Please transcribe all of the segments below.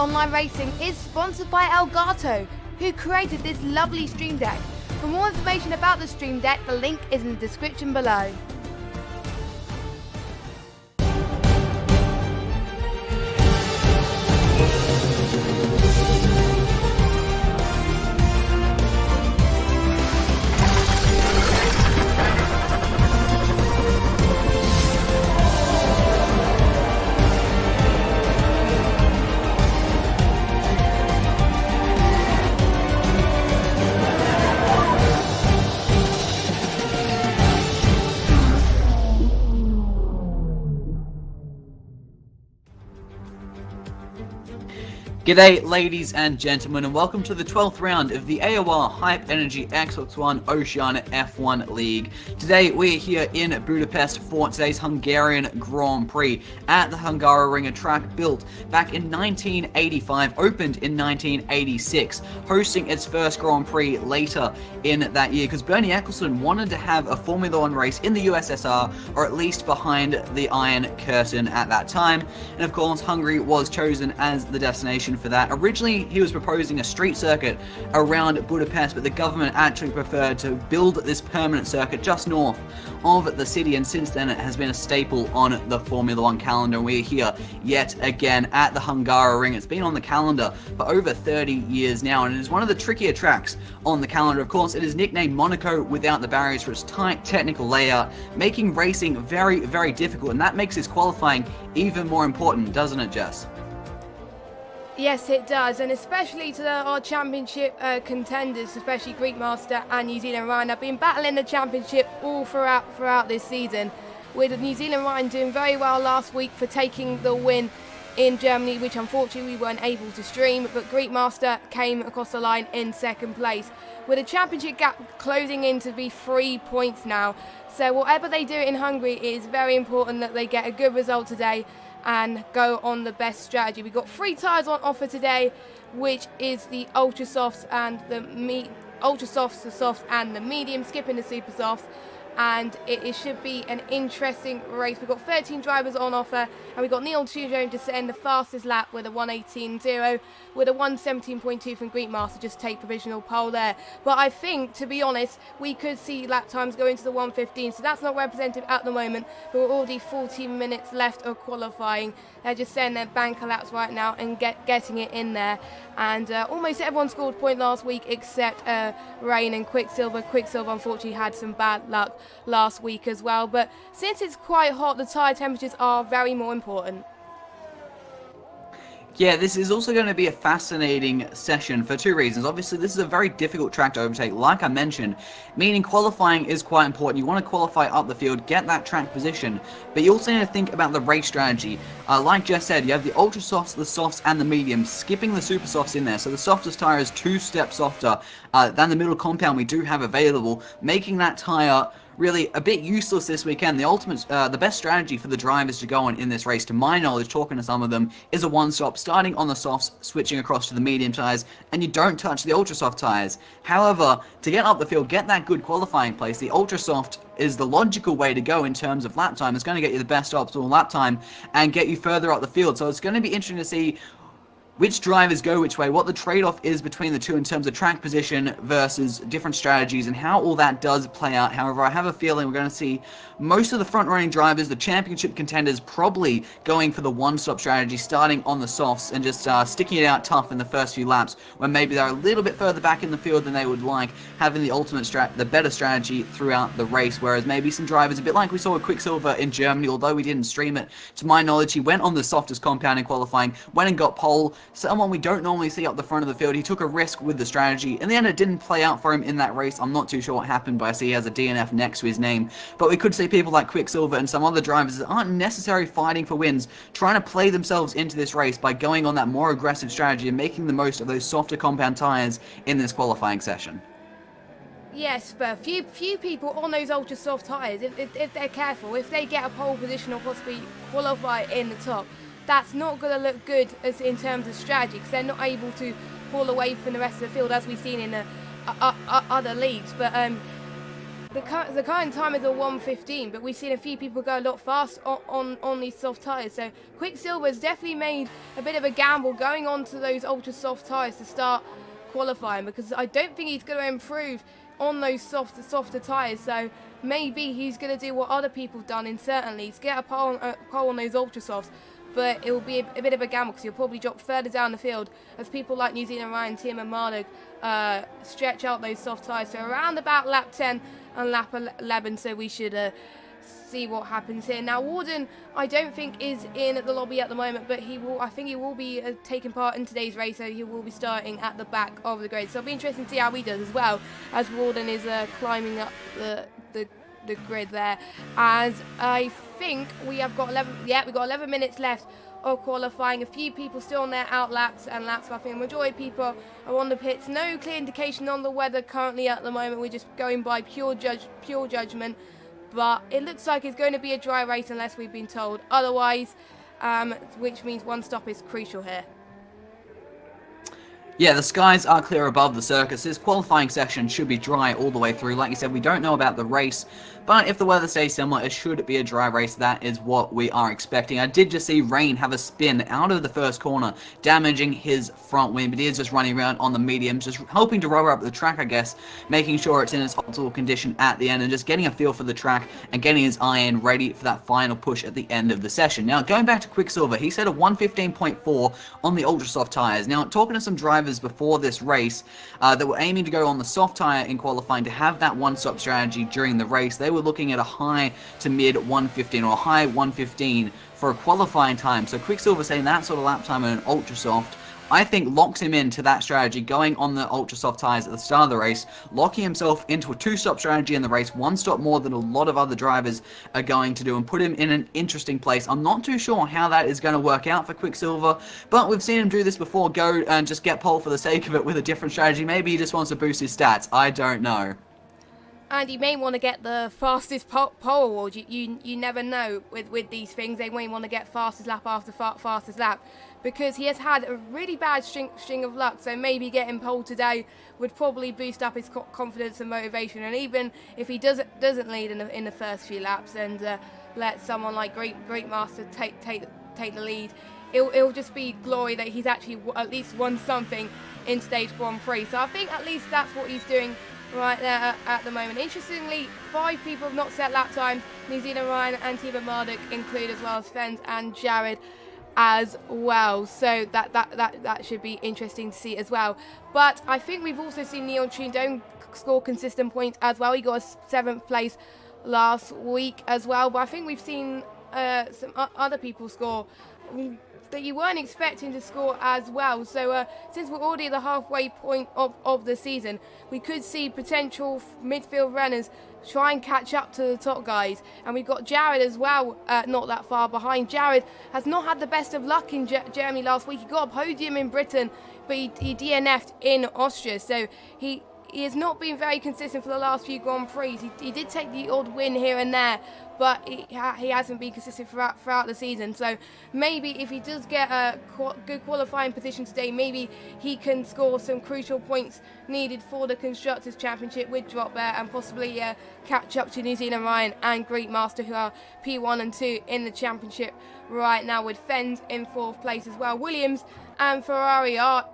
ApexOnlineRacing is sponsored by Elgato, who created this lovely stream deck. For more information about the stream deck, the link is in the description below. G'day ladies and gentlemen, and welcome to the 12th round of the AOR Hype Energy Xbox One Oceania F1 League. Today we're here in Budapest for today's Hungarian Grand Prix at the Hungaroring track built back in 1985, opened in 1986, hosting its first Grand Prix later in that year because Bernie Ecclestone wanted to have a Formula One race in the USSR, or at least behind the Iron Curtain at that time, and of course Hungary was chosen as the destination for that. Originally, he was proposing a street circuit around Budapest, but the government actually preferred to build this permanent circuit just north of the city, and since then it has been a staple on the Formula One calendar. We're here yet again at the Hungaroring. It's been on the calendar for over 30 years now, and it is one of the trickier tracks on the calendar. Of course, it is nicknamed Monaco without the barriers for its tight technical layout, making racing very, very difficult, and that makes this qualifying even more important, doesn't it, Jess? Yes, it does, and especially to our championship contenders, especially Greek Master and New Zealand Ryan, have been battling the championship all throughout this season, with New Zealand Ryan doing very well last week for taking the win in Germany, which unfortunately we weren't able to stream, but Greek Master came across the line in second place, with the championship gap closing in to be 3 points now. So whatever they do in Hungary, it is very important that they get a good result today and go on the best strategy. We've got 3 tyres on offer today, which is the Ultra Softs and the Ultra Softs, the Softs and the Medium, skipping the Super Softs, and it should be an interesting race. We've got 13 drivers on offer, and we've got Neil Tujo to set in the fastest lap with a 1:18.0, with a 1:17.2 from Greek Master, just take provisional pole there. But I think, to be honest, we could see lap times go into the 1:15, so that's not representative at the moment, but we're already 14 minutes left of qualifying. They're just saying their banker laps right now and getting it in there, and almost everyone scored point last week except Rain and Quicksilver. Quicksilver unfortunately had some bad luck last week as well, but since it's quite hot, the tyre temperatures are very more important. Yeah, this is also going to be a fascinating session for 2 reasons. Obviously, this is a very difficult track to overtake, like I mentioned, meaning qualifying is quite important. You want to qualify up the field, get that track position, but you also need to think about the race strategy. Like Jess said, you have the Ultra Softs, the Softs, and the Mediums, skipping the Super Softs in there. So the softest tyre is 2 steps softer than the middle compound we do have available, making that tyre really a bit useless this weekend. The best strategy for the drivers to go on in this race, to my knowledge, talking to some of them, is a one-stop, starting on the softs, switching across to the medium tyres, and you don't touch the ultra soft tyres. However, to get up the field, get that good qualifying place, the ultra soft is the logical way to go in terms of lap time. It's going to get you the best optimal lap time and get you further up the field. So it's going to be interesting to see which drivers go which way, what the trade-off is between the two in terms of track position versus different strategies, and how all that does play out. However, I have a feeling we're going to see most of the front-running drivers, the championship contenders, probably going for the one-stop strategy, starting on the softs and just sticking it out tough in the first few laps, when maybe they're a little bit further back in the field than they would like, having the better strategy throughout the race. Whereas maybe some drivers, a bit like we saw with Quicksilver in Germany, although we didn't stream it, to my knowledge, he went on the softest compound in qualifying, went and got pole. Someone we don't normally see up the front of the field. He took a risk with the strategy. In the end, it didn't play out for him in that race. I'm not too sure what happened, but I see he has a DNF next to his name. But we could see people like Quicksilver and some other drivers that aren't necessarily fighting for wins, trying to play themselves into this race by going on that more aggressive strategy and making the most of those softer compound tyres in this qualifying session. Yes, but few people on those ultra soft tyres, if they're careful, if they get a pole position or possibly qualify in the top, that's not going to look good as in terms of strategy, because they're not able to pull away from the rest of the field as we've seen in the other leagues. But The current time is a 1:15, but we've seen a few people go a lot fast on these soft tyres. So Quicksilver's definitely made a bit of a gamble going on to those ultra soft tyres to start qualifying, because I don't think he's going to improve on those softer tyres. So maybe he's going to do what other people have done in certain leagues, get a pole on those ultra softs. But it will be a bit of a gamble, because you'll probably drop further down the field as people like New Zealand Ryan, Tim and Marduk stretch out those soft tyres. So around about lap 10 and lap 11, so we should see what happens here. Now Warden, I don't think is in at the lobby at the moment, but I think he will be taking part in today's race, so he will be starting at the back of the grid. So it'll be interesting to see how he does as well, as Warden is climbing up the grid there. As I think we have got 11 minutes left of qualifying. A few people still on their out laps and laps. So I think the majority of people are on the pits. No clear indication on the weather currently at the moment. We're just going by pure judgment. But it looks like it's going to be a dry race unless we've been told otherwise, which means one stop is crucial here. Yeah, the skies are clear above the circus. This qualifying section should be dry all the way through. Like you said, we don't know about the race, but if the weather stays similar, it should be a dry race. That is what we are expecting. I did just see Rain have a spin out of the first corner, damaging his front wing, but he is just running around on the mediums, just hoping to rubber up the track, I guess, making sure it's in its optimal condition at the end, and just getting a feel for the track and getting his iron ready for that final push at the end of the session. Now, going back to Quicksilver, he said a 1:15.4 on the ultra soft tyres. Now, talking to some drivers before this race that were aiming to go on the soft tyre in qualifying to have that one-stop strategy during the race, they were looking at a high to mid 1:15 or a high 1:15 for a qualifying time. So Quicksilver saying that sort of lap time on an ultra soft, I think locks him into that strategy, going on the ultra soft tyres at the start of the race, locking himself into a two-stop strategy in the race, one stop more than a lot of other drivers are going to do, and put him in an interesting place. I'm not too sure how that is going to work out for Quicksilver, but we've seen him do this before, go and just get pole for the sake of it with a different strategy. Maybe he just wants to boost his stats. I don't know. And he may want to get the fastest pole award. You never know with these things. They may want to get fastest lap after fastest lap, because he has had a really bad string of luck. So maybe getting pole today would probably boost up his confidence and motivation. And even if he doesn't lead in the first few laps, and let someone like Great Master take the lead, it'll just be glory that he's actually at least won something in stage Grand Prix. So I think at least that's what he's doing right there at the moment. Interestingly, 5 people have not set lap times. New Zealand Ryan and Tiba Marduk include, as well as Fens and Jared as well. So that should be interesting to see as well. But I think we've also seen Neon Trindone score consistent points as well. He got a 7th place last week as well. But I think we've seen some other people score that you weren't expecting to score as well. So since we're already at the halfway point of the season, we could see potential midfield runners try and catch up to the top guys. And we've got Jared as well, not that far behind. Jared has not had the best of luck in Germany last week. He got a podium in Britain, but he DNF'd in Austria. So he has not been very consistent for the last few Grand Prix. He did take the odd win here and there, but he hasn't been consistent throughout the season. So maybe if he does get a good qualifying position today, maybe he can score some crucial points needed for the Constructors' Championship with Drop Bear, and possibly catch up to New Zealand Ryan and Greek Master, who are P1 and 2 in the championship right now, with Fens in 4th place as well. Williams and Ferrari are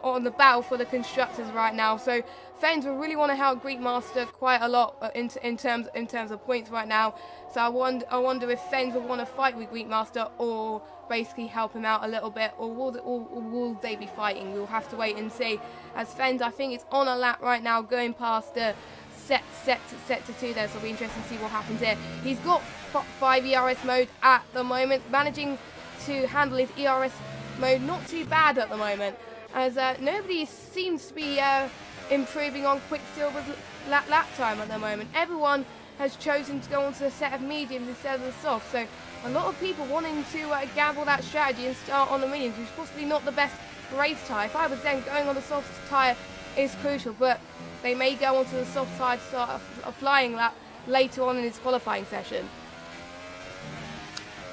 on the battle for the Constructors right now. So Fens will really want to help Greek Master quite a lot in terms of points right now. So I wonder if Fens will want to fight with Greek Master, or basically help him out a little bit, or will they be fighting? We'll have to wait and see. As Fens, I think it's on a lap right now, going past the set to 2 there, so it'll be interesting to see what happens here. He's got 5 ERS mode at the moment, managing to handle his ERS mode not too bad at the moment, as nobody seems to be improving on Quicksilver's lap time at the moment. Everyone has chosen to go onto a set of mediums instead of the soft, so a lot of people wanting to gamble that strategy and start on the mediums, which is possibly not the best race tyre. If I was them, going on the soft tyre is crucial, but they may go onto the soft side to start a flying lap later on in his qualifying session.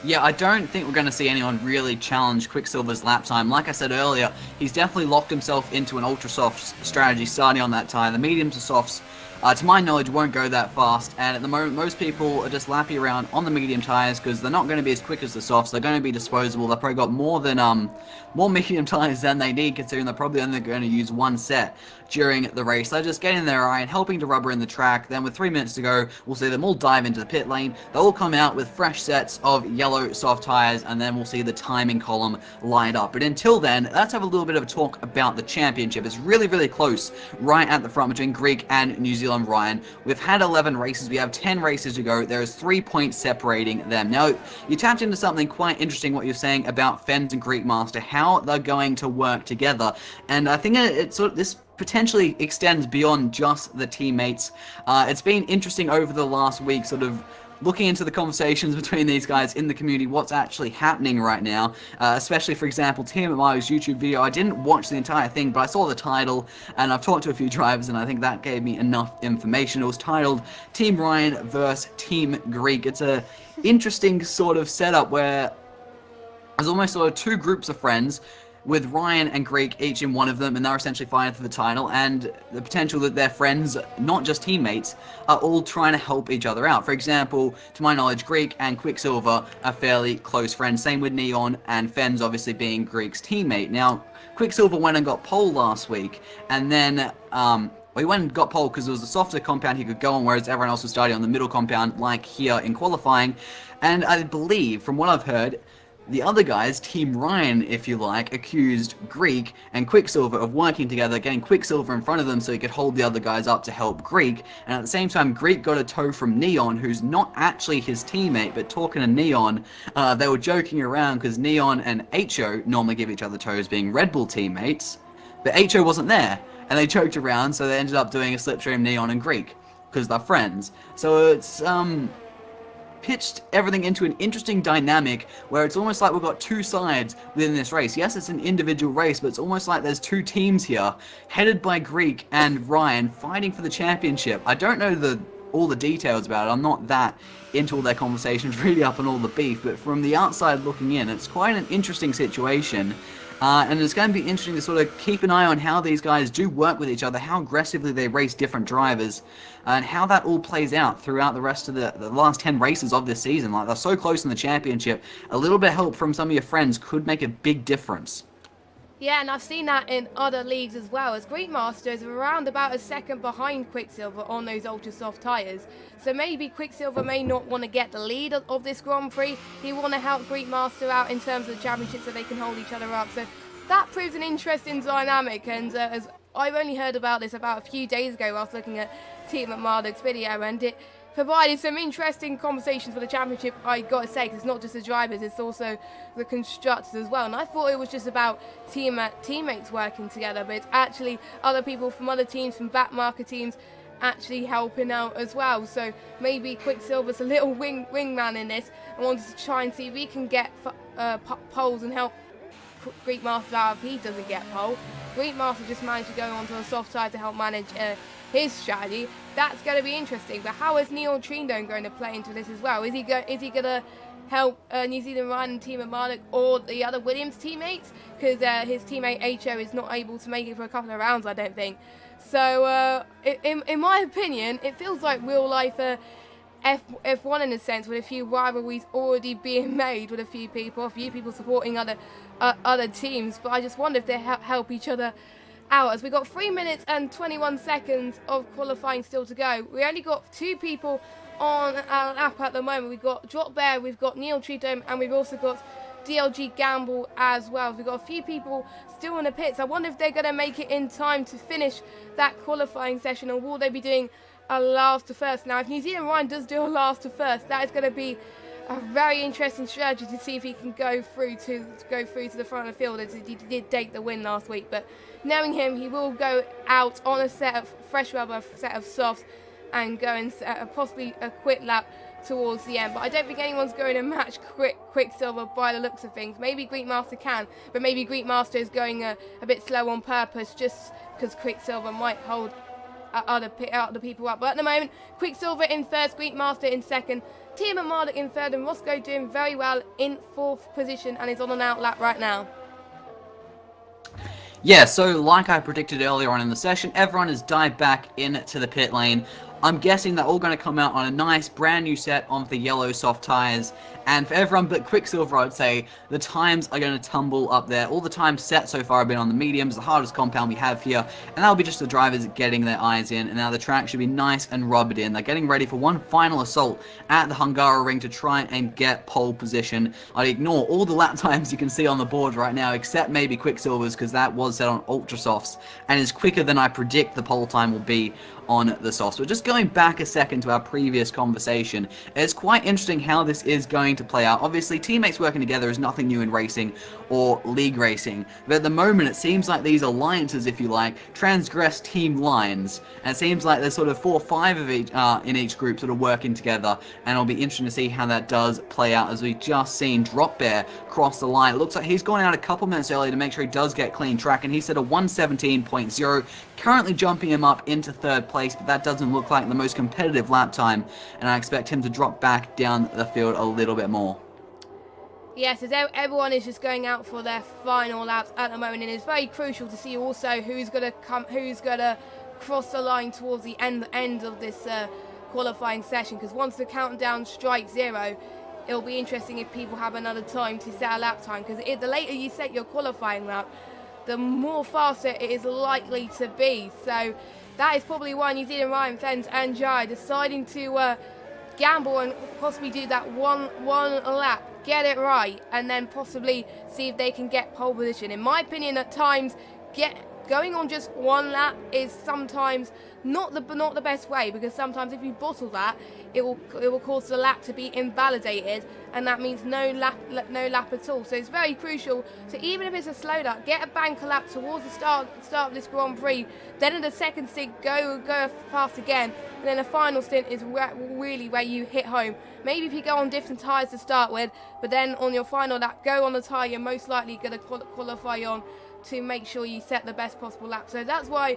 Yeah, I don't think we're going to see anyone really challenge Quicksilver's lap time. Like I said earlier, he's definitely locked himself into an ultra soft strategy starting on that tyre. The mediums and softs to my knowledge, won't go that fast. And at the moment, most people are just lapping around on the medium tires because they're not going to be as quick as the softs. They're going to be disposable. They've probably got more medium tires than they need, considering they're probably only going to use one set during the race. They're just getting their iron, helping to rubber in the track. Then with 3 minutes to go, we'll see them all dive into the pit lane. They'll all come out with fresh sets of yellow soft tires, and then we'll see the timing column light up. But until then, let's have a little bit of a talk about the championship. It's really, really close right at the front between Greek and New Zealand Ryan. We've had 11 races. We have 10 races to go. There is 3 points separating them. Now, you tapped into something quite interesting, what you're saying about Fens and Greek Master, how they're going to work together. And I think this potentially extends beyond just the teammates. It's been interesting over the last week, sort of looking into the conversations between these guys in the community, what's actually happening right now, especially, for example, Team Mario's YouTube video. I didn't watch the entire thing, but I saw the title, and I've talked to a few drivers, and I think that gave me enough information. It was titled Team Ryan versus Team Greek. It's a interesting sort of setup where there's almost sort of two groups of friends, with Ryan and Greek each in one of them, and they're essentially fighting for the title, and the potential that their friends, not just teammates, are all trying to help each other out. For example, to my knowledge, Greek and Quicksilver are fairly close friends, same with Neon and Fens obviously being Greek's teammate. Now, Quicksilver went and got pole last week, and then he went and got pole because it was a softer compound he could go on, whereas everyone else was starting on the middle compound, like here in qualifying. And I believe, from what I've heard, the other guys, Team Ryan, if you like, accused Greek and Quicksilver of working together, getting Quicksilver in front of them so he could hold the other guys up to help Greek. And at the same time, Greek got a tow from Neon, who's not actually his teammate, but talking to Neon, they were joking around because Neon and HO normally give each other tows, being Red Bull teammates, but HO wasn't there, and they joked around, so they ended up doing a slipstream Neon and Greek, because they're friends. So it's, pitched everything into an interesting dynamic where it's almost like we've got two sides within this race. Yes, it's an individual race, but it's almost like there's two teams here, headed by Greek and Ryan, fighting for the championship. I don't know all the details about it. I'm not that into all their conversations, really up on all the beef, but from the outside looking in, it's quite an interesting situation. And it's going to be interesting to sort of keep an eye on how these guys do work with each other, how aggressively they race different drivers, and how that all plays out throughout the rest of the last 10 races of this season. Like, they're so close in the championship. A little bit of help from some of your friends could make a big difference. Yeah, and I've seen that in other leagues as well, as Greek Master is around about a second behind Quicksilver on those ultra soft tyres. So maybe Quicksilver may not want to get the lead of this Grand Prix. He want to help Greek Master out in terms of the championship so they can hold each other up. So that proves an interesting dynamic, and as I've only heard about this about a few days ago whilst looking at Team Marduk's video, and it provided some interesting conversations for the championship, I gotta say, because it's not just the drivers, it's also the constructors as well. And I thought it was just about teammates working together, but it's actually other people from other teams, from backmarker teams, actually helping out as well. So maybe Quicksilver's a little wingman in this, and wanted to try and see if he can get poles and help Greek Master out if he doesn't get pole. Greek Master just managed to go onto the soft side to help manage his strategy. That's going to be interesting. But how is Neon Trindon going to play into this as well? Is he going to help New Zealand Ryan and Team Marduk or the other Williams teammates? Because his teammate HO is not able to make it for a couple of rounds, I don't think. So in my opinion, it feels like real life F1 in a sense, with a few rivalries already being made with a few people supporting other teams. But I just wonder if they help each other out, as we got 3 minutes and 21 seconds of qualifying still to go. We only got two people on our app at the moment. We've got Drop Bear, we've got Neil Cheatham, and we've also got DLG Gamble as well. We've got a few people still in the pits. I wonder if they're going to make it in time to finish that qualifying session, or will they be doing a last to first? Now, if New Zealand Ryan does do a last to first, that is going to be a very interesting strategy to see if he can go through to the front of the field, as he did take the win last week. But knowing him, he will go out on a set of fresh rubber, set of softs, and go and possibly a quick lap towards the end. But I don't think anyone's going to match Quicksilver by the looks of things. Maybe Greek Master can, but maybe Greek Master is going a bit slow on purpose, just because Quicksilver might hold other people up. But at the moment, Quicksilver in first, Greek Master in second, Team Marduk in third, and Roscoe doing very well in fourth position and is on an out lap right now. Yeah, so like I predicted earlier on in the session, everyone has dived back into the pit lane. I'm guessing they're all going to come out on a nice brand new set of the yellow soft tyres. And for everyone but Quicksilver, I'd say the times are going to tumble up there. All the times set so far have been on the mediums, the hardest compound we have here. And that'll be just the drivers getting their eyes in. And now the track should be nice and rubbered in. They're getting ready for one final assault at the Hungarian to try and get pole position. I'd ignore all the lap times you can see on the board right now, except maybe Quicksilver's, because that was set on ultra softs and is quicker than I predict the pole time will be on the softs. But just going back a second to our previous conversation, it's quite interesting how this is going to play out. Obviously, teammates working together is nothing new in racing or league racing, but at the moment it seems like these alliances, if you like, transgress team lines, and it seems like there's sort of 4 or 5 of each in each group sort of working together, and it'll be interesting to see how that does play out, as we've just seen Drop Bear cross the line. It looks like he's going out a couple minutes early to make sure he does get clean track, and he set a 1:17.0, currently jumping him up into 3rd place, but that doesn't look like the most competitive lap time, and I expect him to drop back down the field a little bit more. Yes, as everyone is just going out for their final laps at the moment, and it's very crucial to see also who's gonna cross the line towards the end of this qualifying session. Because once the countdown strikes 0, it'll be interesting if people have another time to set a lap time. Because the later you set your qualifying lap, the more faster it is likely to be. So that is probably why New Zealand Ryan, Fens and Jai deciding to gamble and possibly do that one lap, get it right, and then possibly see if they can get pole position. In my opinion, at times, going on just one lap is sometimes not the best way, because sometimes if you bottle that, it will cause the lap to be invalidated, and that means no lap at all. So it's very crucial. So even if it's a slow lap, get a banker lap towards the start of this Grand Prix. Then in the second stint, go fast again, and then the final stint is really where you hit home. Maybe if you go on different tyres to start with, but then on your final lap, go on the tyre you're most likely going to qualify on, to make sure you set the best possible lap. So that's why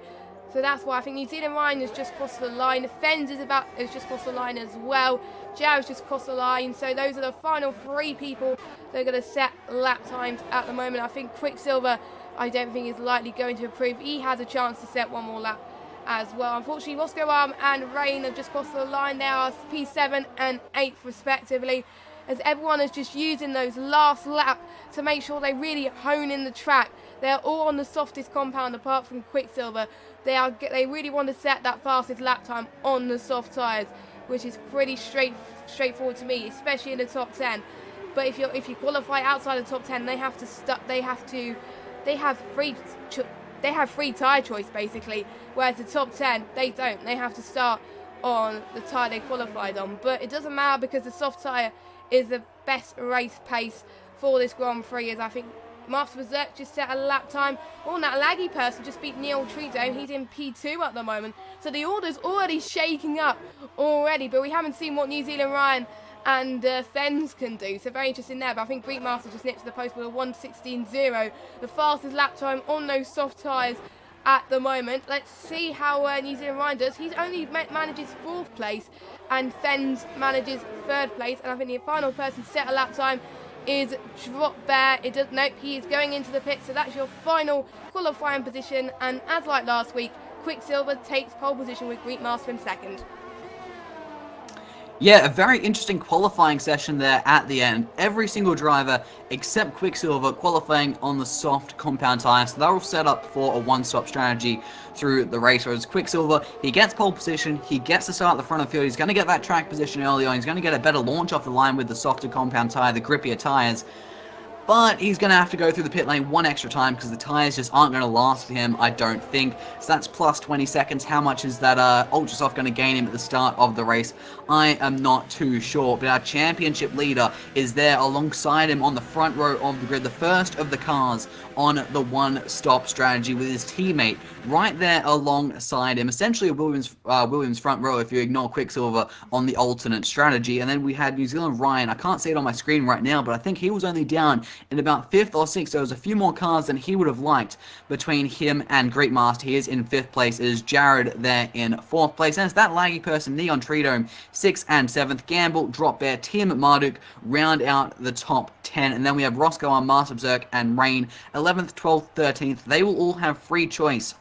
I think New Zealand Ryan has just crossed the line. Fens has just crossed the line as well. Jar's just crossed the line. So those are the final 3 people that are going to set lap times at the moment. I think Quicksilver, I don't think is likely going to improve. He has a chance to set one more lap as well. Unfortunately, Roscoe Arm and Rain have just crossed the line. They are P7 and 8th respectively, as everyone is just using those last lap to make sure they really hone in the track. They're all on the softest compound apart from Quicksilver. They really want to set that fastest lap time on the soft tyres, which is pretty straightforward to me, especially in the top 10. But if you qualify outside the top 10, they have free tyre choice basically, whereas the top 10 they don't. They have to start on the tyre they qualified on. But it doesn't matter, because the soft tyre is the best race pace for this Grand Prix, as I think Master Berserk just set a lap time. Oh, that laggy person just beat Neil Treadome. He's in P2 at the moment. So the order's already shaking up already, but we haven't seen what New Zealand Ryan and Fens can do. So very interesting there. But I think Greek Master just nips to the post with a 1:16.0, the fastest lap time on those soft tyres at the moment. Let's see how New Zealand Ryan does. He's only manages 4th place, and Fens manages 3rd place. And I think the final person to set a lap time is Drop Bear. He is going into the pit, so that's your final qualifying position. And as like last week, Quicksilver takes pole position with Greek Master in 2nd. Yeah, a very interesting qualifying session there at the end. Every single driver except Quicksilver qualifying on the soft compound tyre, so they're all set up for a one-stop strategy through the race. Whereas Quicksilver, he gets pole position, he gets to start at the front of the field, he's going to get that track position early on, he's going to get a better launch off the line with the softer compound tyre, the grippier tyres. But he's going to have to go through the pit lane one extra time, because the tyres just aren't going to last for him, I don't think. So that's plus 20 seconds. How much is that Ultra Soft going to gain him at the start of the race? I am not too sure. But our championship leader is there alongside him on the front row of the grid, the first of the cars on the one-stop strategy, with his teammate right there alongside him. Essentially a Williams front row if you ignore Quicksilver on the alternate strategy. And then we had New Zealand Ryan. I can't see it on my screen right now, but I think he was only down in about 5th or 6th. There was a few more cars than he would have liked between him and Greek Master. He is in 5th place. It is Jared there in 4th place. And it's that laggy person, Neon Tridome, 6th and 7th. Gamble, Drop Bear, Tim Marduk round out the top 10. And then we have Roscoe on Master Berserk and Rain, 11th, 12th, 13th. They will all have free choice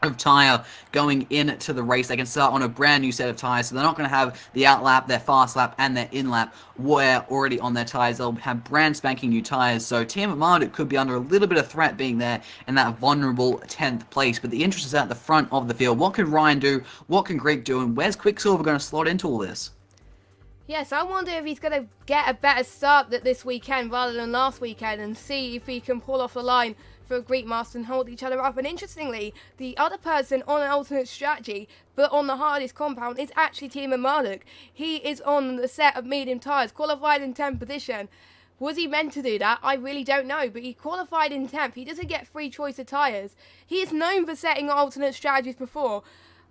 of tyre going into the race. They can start on a brand new set of tyres, so they're not going to have the out lap, their fast lap, and their in lap wear already on their tyres. They'll have brand spanking new tyres, so Team Marduk could be under a little bit of threat being there in that vulnerable 10th place. But the interest is at the front of the field. What can Ryan do? What can Greek do? And where's Quicksilver going to slot into all this? Yes, I wonder if he's going to get a better start this weekend rather than last weekend, and see if he can pull off the line for a Greek Master and hold each other up. And interestingly, the other person on an alternate strategy, but on the hardest compound, is actually Team Marduk. He is on the set of medium tyres, qualified in 10th position. Was he meant to do that? I really don't know, but he qualified in 10th. He doesn't get free choice of tyres. He is known for setting alternate strategies before.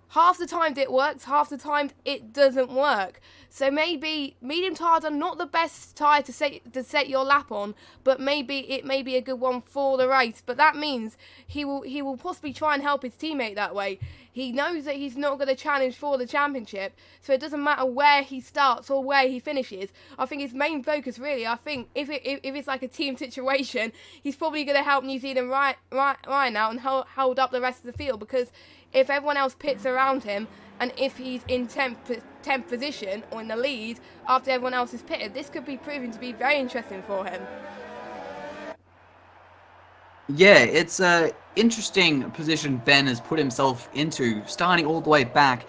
Half the time it works, half the time it doesn't work. So maybe medium tyres are not the best tyre to set your lap on, but maybe it may be a good one for the race. But that means he will possibly try and help his teammate that way. He knows that he's not going to challenge for the championship, so it doesn't matter where he starts or where he finishes. I think his main focus, really, I think if it's like a team situation, he's probably going to help New Zealand Ryan out and hold up the rest of the field, because if everyone else pits around him, and if he's in 10th position or in the lead after everyone else is pitted, this could be proven to be very interesting for him. Yeah, it's an interesting position Ben has put himself into, starting all the way back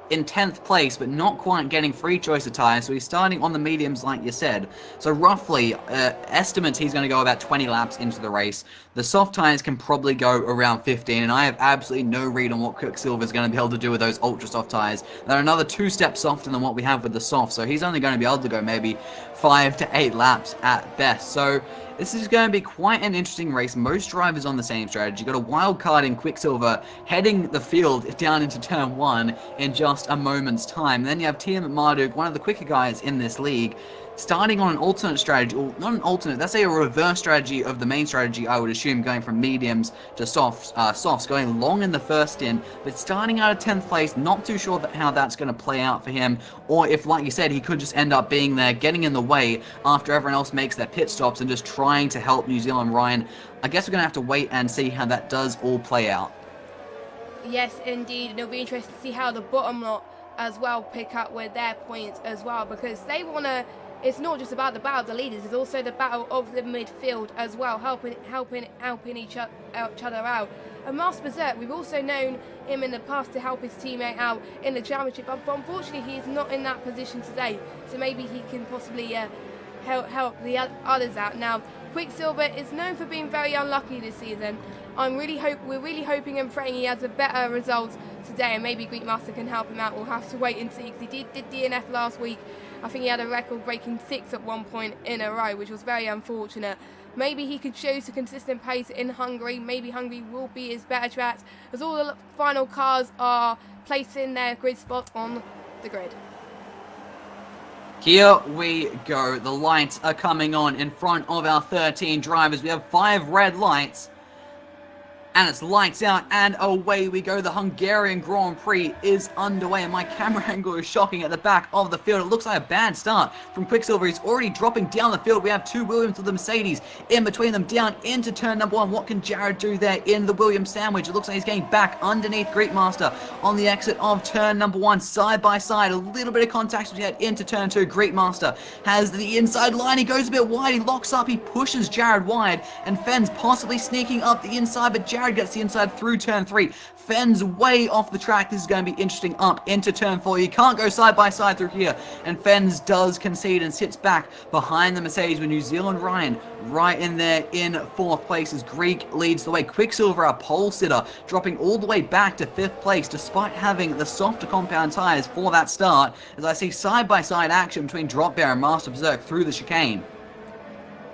in 10th place, but not quite getting free choice of tyres, so he's starting on the mediums like you said. So roughly, estimates he's going to go about 20 laps into the race. The soft tyres can probably go around 15, and I have absolutely no read on what Quicksilver is going to be able to do with those ultra soft tyres. They're another 2 steps softer than what we have with the soft, so he's only going to be able to go maybe 5 to 8 laps at best. So this is going to be quite an interesting race. Most drivers on the same strategy. Got a wild card in Quicksilver heading the field down into turn 1 in just a moment's time. And then you have Team Marduk, one of the quicker guys in this league, starting on an alternate strategy, or not an alternate, that's a reverse strategy of the main strategy, I would assume, going from mediums to softs, going long in the first stint, but starting out at 10th place. Not too sure how that's going to play out for him, or if, like you said, he could just end up being there, getting in the way after everyone else makes their pit stops and just trying to help New Zealand Ryan. I guess we're going to have to wait and see how that does all play out. Yes, indeed, and it'll be interesting to see how the bottom lot as well pick up with their points as well, because they want to. It's not just about the battle of the leaders, it's also the battle of the midfield as well, helping each other out. And Master Berserk, we've also known him in the past to help his teammate out in the championship, but unfortunately he is not in that position today, so maybe he can possibly help the others out. Now, Quicksilver is known for being very unlucky this season. We're really hoping and praying he has a better result today, and maybe Greek Master can help him out. We'll have to wait and see, because he did DNF last week. I think he had a record-breaking 6 at one point in a row, which was very unfortunate. Maybe he could show some consistent pace in Hungary. Maybe Hungary will be his better track, as all the final cars are placing their grid spots on the grid. Here we go. The lights are coming on in front of our 13 drivers. We have 5 red lights. And it's lights out, and away we go. The Hungarian Grand Prix is underway, and my camera angle is shocking at the back of the field. It looks like a bad start from Quicksilver. He's already dropping down the field. We have 2 Williams with the Mercedes in between them, down into turn number 1. What can Jared do there in the Williams sandwich? It looks like he's getting back underneath Greek Master on the exit of turn number 1, side by side. A little bit of contact as we head into turn 2. Greek Master has the inside line. He goes a bit wide. He locks up. He pushes Jared wide, and Fenn's possibly sneaking up the inside, but Jared gets the inside through turn 3. Fenn's way off the track. This is going to be interesting up into turn 4. You can't go side by side through here, and Fenn's does concede and sits back behind the Mercedes with New Zealand Ryan right in there in 4th place as Greek leads the way. Quicksilver, a pole sitter, dropping all the way back to 5th place despite having the softer compound tyres for that start, as I see side by side action between Drop Bear and Master Berserk through the chicane.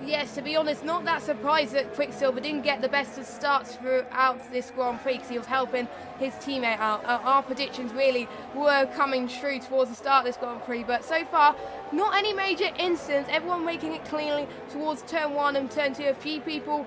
Yes, to be honest, not that surprised that Quicksilver didn't get the best of starts throughout this Grand Prix because he was helping his teammate out. Our predictions really were coming true towards the start of this Grand Prix, but so far, not any major incidents. Everyone making it cleanly towards turn 1 and turn 2. A few people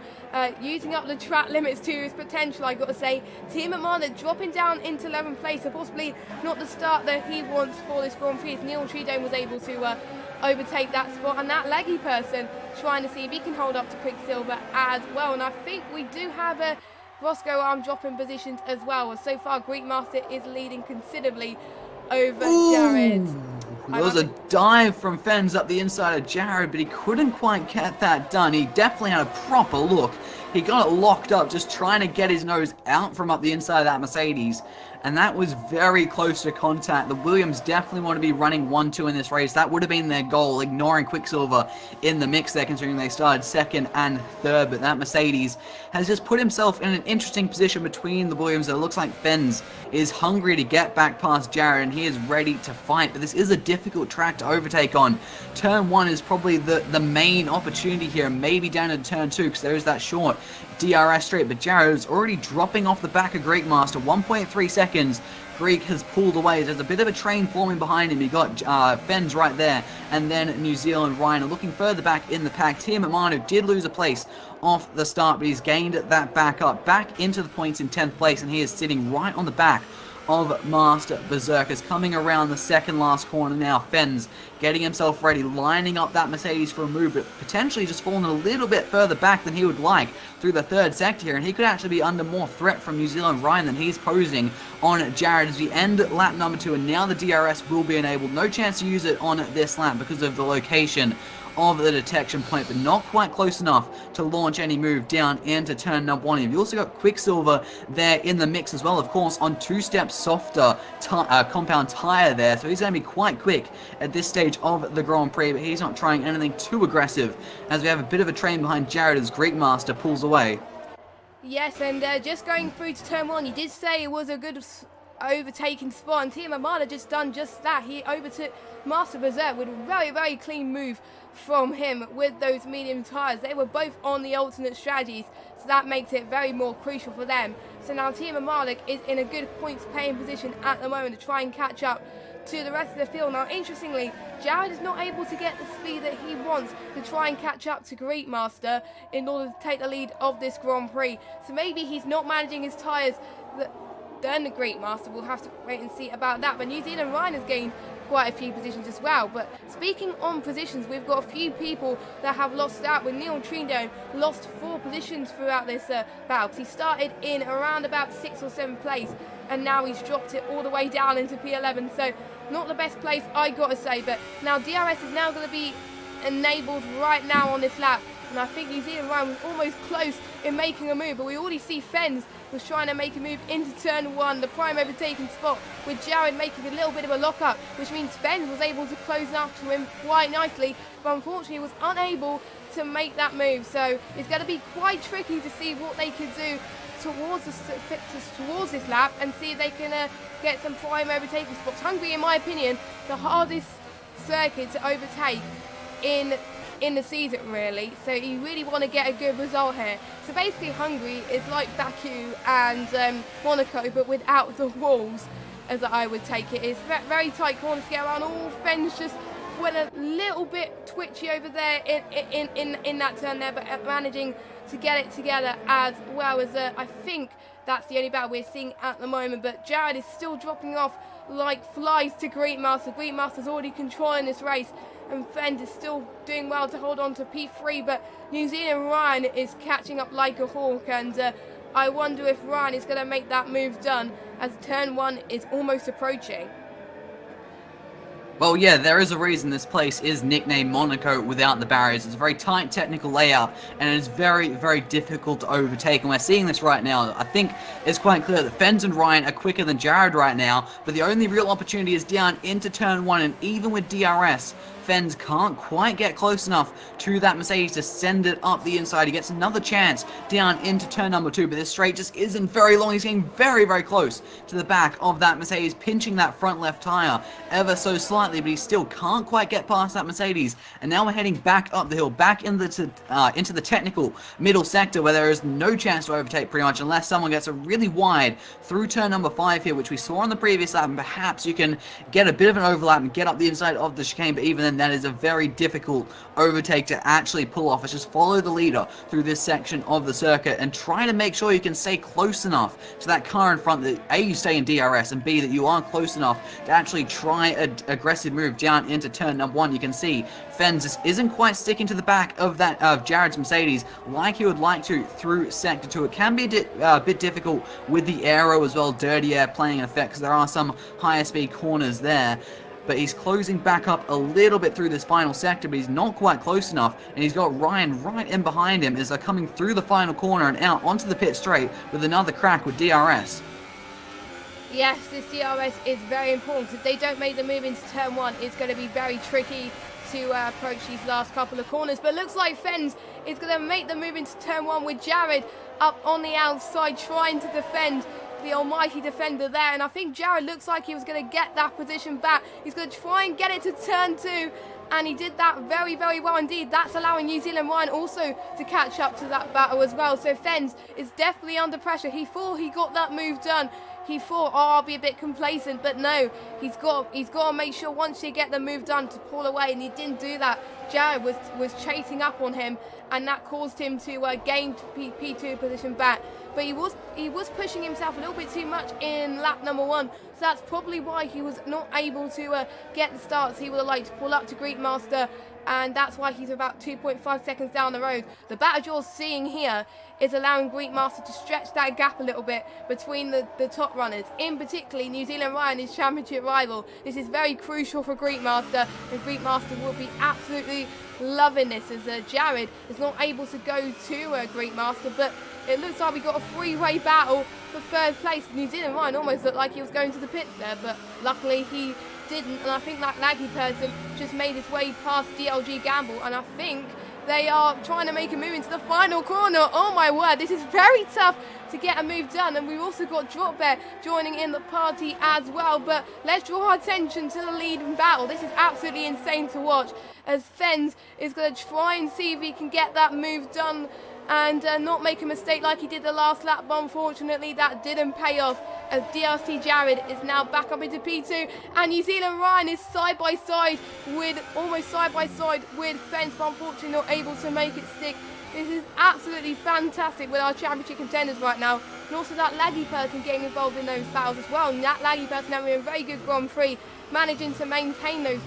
using up the track limits to his potential, I got to say. Team Amana dropping down into 11th place, so possibly not the start that he wants for this Grand Prix, as Neil Tridone was able to overtake that spot, and that leggy person trying to see if he can hold up to Quicksilver as well. And I think we do have a Roscoe arm dropping positions as well. So far, Greek Master is leading considerably over Jared. There was a dive from Fens up the inside of Jared, but he couldn't quite get that done. He definitely had a proper look. He got it locked up, just trying to get his nose out from up the inside of that Mercedes. And that was very close to contact. The Williams definitely want to be running 1-2 in this race. That would have been their goal, ignoring Quicksilver in the mix there, considering they started second and third. But that Mercedes has just put himself in an interesting position between the Williams. It looks like Fens is hungry to get back past Jared, and he is ready to fight. But this is a difficult track to overtake on. Turn 1 is probably the main opportunity here, maybe down to turn 2, because there is that short DRS straight. But Jared is already dropping off the back of Greek Master, 1.3 seconds. Greek has pulled away. There's a bit of a train forming behind him. You got Fens right there, and then New Zealand Ryan are looking further back in the pack. Tia Manu did lose a place off the start, but he's gained that back up, back into the points in 10th place, and he is sitting right on the back of Master Berserkers. Coming around the second last corner now, Fens getting himself ready, lining up that Mercedes for a move, but potentially just falling a little bit further back than he would like through the third sector here, and he could actually be under more threat from New Zealand Ryan than he's posing on Jared as we end lap number 2, and now the DRS will be enabled. No chance to use it on this lap because of the location of the detection point, but not quite close enough to launch any move down into turn number 1. You've also got Quicksilver there in the mix as well, of course, on 2-step softer compound tire there, so he's going to be quite quick at this stage of the Grand Prix, but he's not trying anything too aggressive as we have a bit of a train behind Jared as Greek Master pulls away. Yes, and just going through to turn 1, you did say it was a good overtaking spot, and Team Amada just done just that. He overtook Master Berserk with a very, very clean move from him with those medium tyres. They were both on the alternate strategies, so that makes it very more crucial for them. So now Team Amada is in a good points paying position at the moment to try and catch up to the rest of the field. Now, interestingly, Jared is not able to get the speed that he wants to try and catch up to Greek Master in order to take the lead of this Grand Prix. So maybe he's not managing his tyres. Then the Greek Master will have to wait and see about that. But New Zealand Ryan has gained quite a few positions as well. But speaking on positions, we've got a few people that have lost out. With Neil Tridone lost 4 positions throughout this battle. He started in around about 6th or 7th place, and now he's dropped it all the way down into P11. So not the best place, I got to say. But now DRS is now going to be enabled right now on this lap. And I think New Zealand Ryan was almost close in making a move, but we already see Fens was trying to make a move into turn 1, the prime overtaking spot, with Jared making a little bit of a lock-up, which means Fens was able to close up to him quite nicely, but unfortunately was unable to make that move. So it's going to be quite tricky to see what they could do towards this lap and see if they can get some prime overtaking spots. Hungary, in my opinion, the hardest circuit to overtake in the season, really, so you really want to get a good result here. So basically Hungary is like Baku and Monaco, but without the walls, as I would take it. It's very tight corners to get around. All Fens just went a little bit twitchy over there in that turn there, but managing to get it together as well. As I think that's the only battle we're seeing at the moment. But Jared is still dropping off like flies to Greek Master. Greek Master's already controlling this race, and Fens is still doing well to hold on to P3, but New Zealand Ryan is catching up like a hawk, and I wonder if Ryan is going to make that move done as turn 1 is almost approaching. Well, yeah, there is a reason this place is nicknamed Monaco without the barriers. It's a very tight technical layout, and it is very, very difficult to overtake. And we're seeing this right now. I think it's quite clear that Fens and Ryan are quicker than Jared right now, but the only real opportunity is down into turn 1, and even with DRS Fens can't quite get close enough to that Mercedes to send it up the inside. He gets another chance down into turn number 2, but this straight just isn't very long. He's getting very, very close to the back of that Mercedes, pinching that front left tire ever so slightly, but he still can't quite get past that Mercedes. And now we're heading back up the hill, back into the technical middle sector, where there is no chance to overtake pretty much, unless someone gets a really wide through turn number 5 here, which we saw on the previous lap, and perhaps you can get a bit of an overlap and get up the inside of the chicane, but even then that is a very difficult overtake to actually pull off. It's just follow the leader through this section of the circuit and try to make sure you can stay close enough to that car in front that A, you stay in DRS, and B, that you are close enough to actually try an aggressive move down into turn number 1. You can see Fens just isn't quite sticking to the back of that Jared's Mercedes like he would like to through sector 2. It can be a bit difficult with the aero as well, dirty air playing an effect, because there are some higher speed corners there. But he's closing back up a little bit through this final sector, but he's not quite close enough, and he's got Ryan right in behind him as they're coming through the final corner and out onto the pit straight with another crack with DRS. Yes, this DRS is very important. If they don't make the move into turn 1, it's going to be very tricky to approach these last couple of corners. But it looks like Fens is going to make the move into turn 1 with Jared up on the outside trying to defend the almighty defender there, and I think Jared looks like he was going to get that position back. He's going to try and get it to turn 2, and he did that very, very well indeed. That's allowing New Zealand Ryan also to catch up to that battle as well. So Fens is definitely under pressure. He thought he got that move done. He thought, oh, I'll be a bit complacent, but no, he's got to make sure once you get the move done to pull away, and he didn't do that. Jared was chasing up on him, and that caused him to gain P2 position back. But he was pushing himself a little bit too much in lap number 1, so that's probably why he was not able to get the starts he would have liked to pull up to Greekmaster, and that's why he's about 2.5 seconds down the road. The battle you're seeing here is allowing Greekmaster to stretch that gap a little bit between the top runners, in particularly New Zealand Ryan, his championship rival. This is very crucial for Greekmaster, and Greekmaster will be absolutely loving this, as Jared is not able to go to Greekmaster, but it looks like we got a three-way battle for third place. New Zealand Ryan almost looked like he was going to the pits there, but luckily he didn't, and I think that laggy person just made his way past DLG Gamble, and I think they are trying to make a move into the final corner. Oh my word, this is very tough to get a move done, and we've also got Drop Bear joining in the party as well. But let's draw our attention to the lead in battle. This is absolutely insane to watch, as Fens is going to try and see if he can get that move done and not make a mistake like he did the last lap, but unfortunately that didn't pay off, as DRC Jared is now back up into P2, and New Zealand Ryan is almost side by side with Fens, but unfortunately not able to make it stick. This is absolutely fantastic with our championship contenders right now, and also that laggy person getting involved in those battles as well, and that laggy person having a very good Grand Prix, managing to maintain those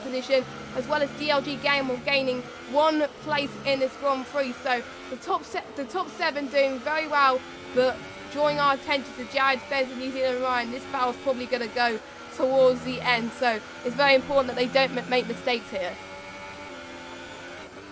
position, as well as DLG Gamble gaining 1 place in this Grand Prix. So the top 7 doing very well, but drawing our attention to Jared, Fens and New Zealand Ryan. This battle's probably going to go towards the end, so it's very important that they don't make mistakes here.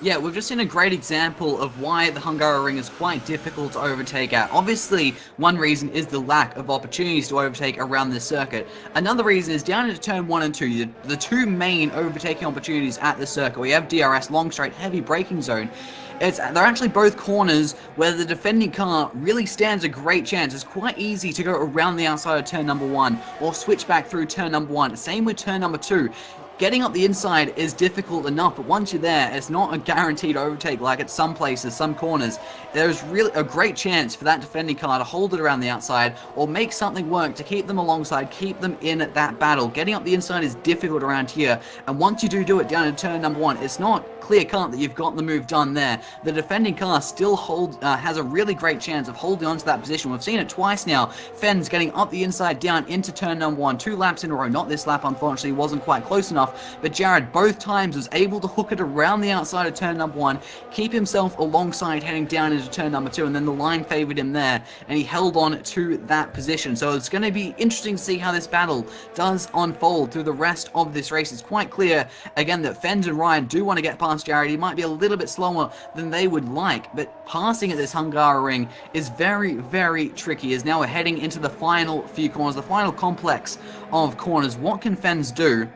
Yeah, we've just seen a great example of why the Hungaroring is quite difficult to overtake at. Obviously, one reason is the lack of opportunities to overtake around this circuit. Another reason is down into turn 1 and 2, the two main overtaking opportunities at the circuit. We have DRS, long straight, heavy braking zone. They're actually both corners where the defending car really stands a great chance. It's quite easy to go around the outside of turn number 1 or switch back through turn number 1. Same with turn number 2. Getting up the inside is difficult enough, but once you're there, it's not a guaranteed overtake like at some places, some corners. There's really a great chance for that defending car to hold it around the outside or make something work to keep them alongside, keep them in that battle. Getting up the inside is difficult around here, and once you do it down in turn number 1, it's not clear cut that you've got the move done there. The defending car still has a really great chance of holding on to that position. We've seen it twice now. Fens getting up the inside down into turn number 1, 2 laps in a row. Not this lap, unfortunately, wasn't quite close enough. But Jared both times was able to hook it around the outside of turn number 1, keep himself alongside heading down into turn number 2, and then the line favored him there, and he held on to that position. So it's going to be interesting to see how this battle does unfold through the rest of this race. It's quite clear, again, that Fens and Ryan do want to get past Jared. He might be a little bit slower than they would like, but passing at this Hungaroring is very, very tricky, as now we're heading into the final few corners, the final complex of corners. What can Fens do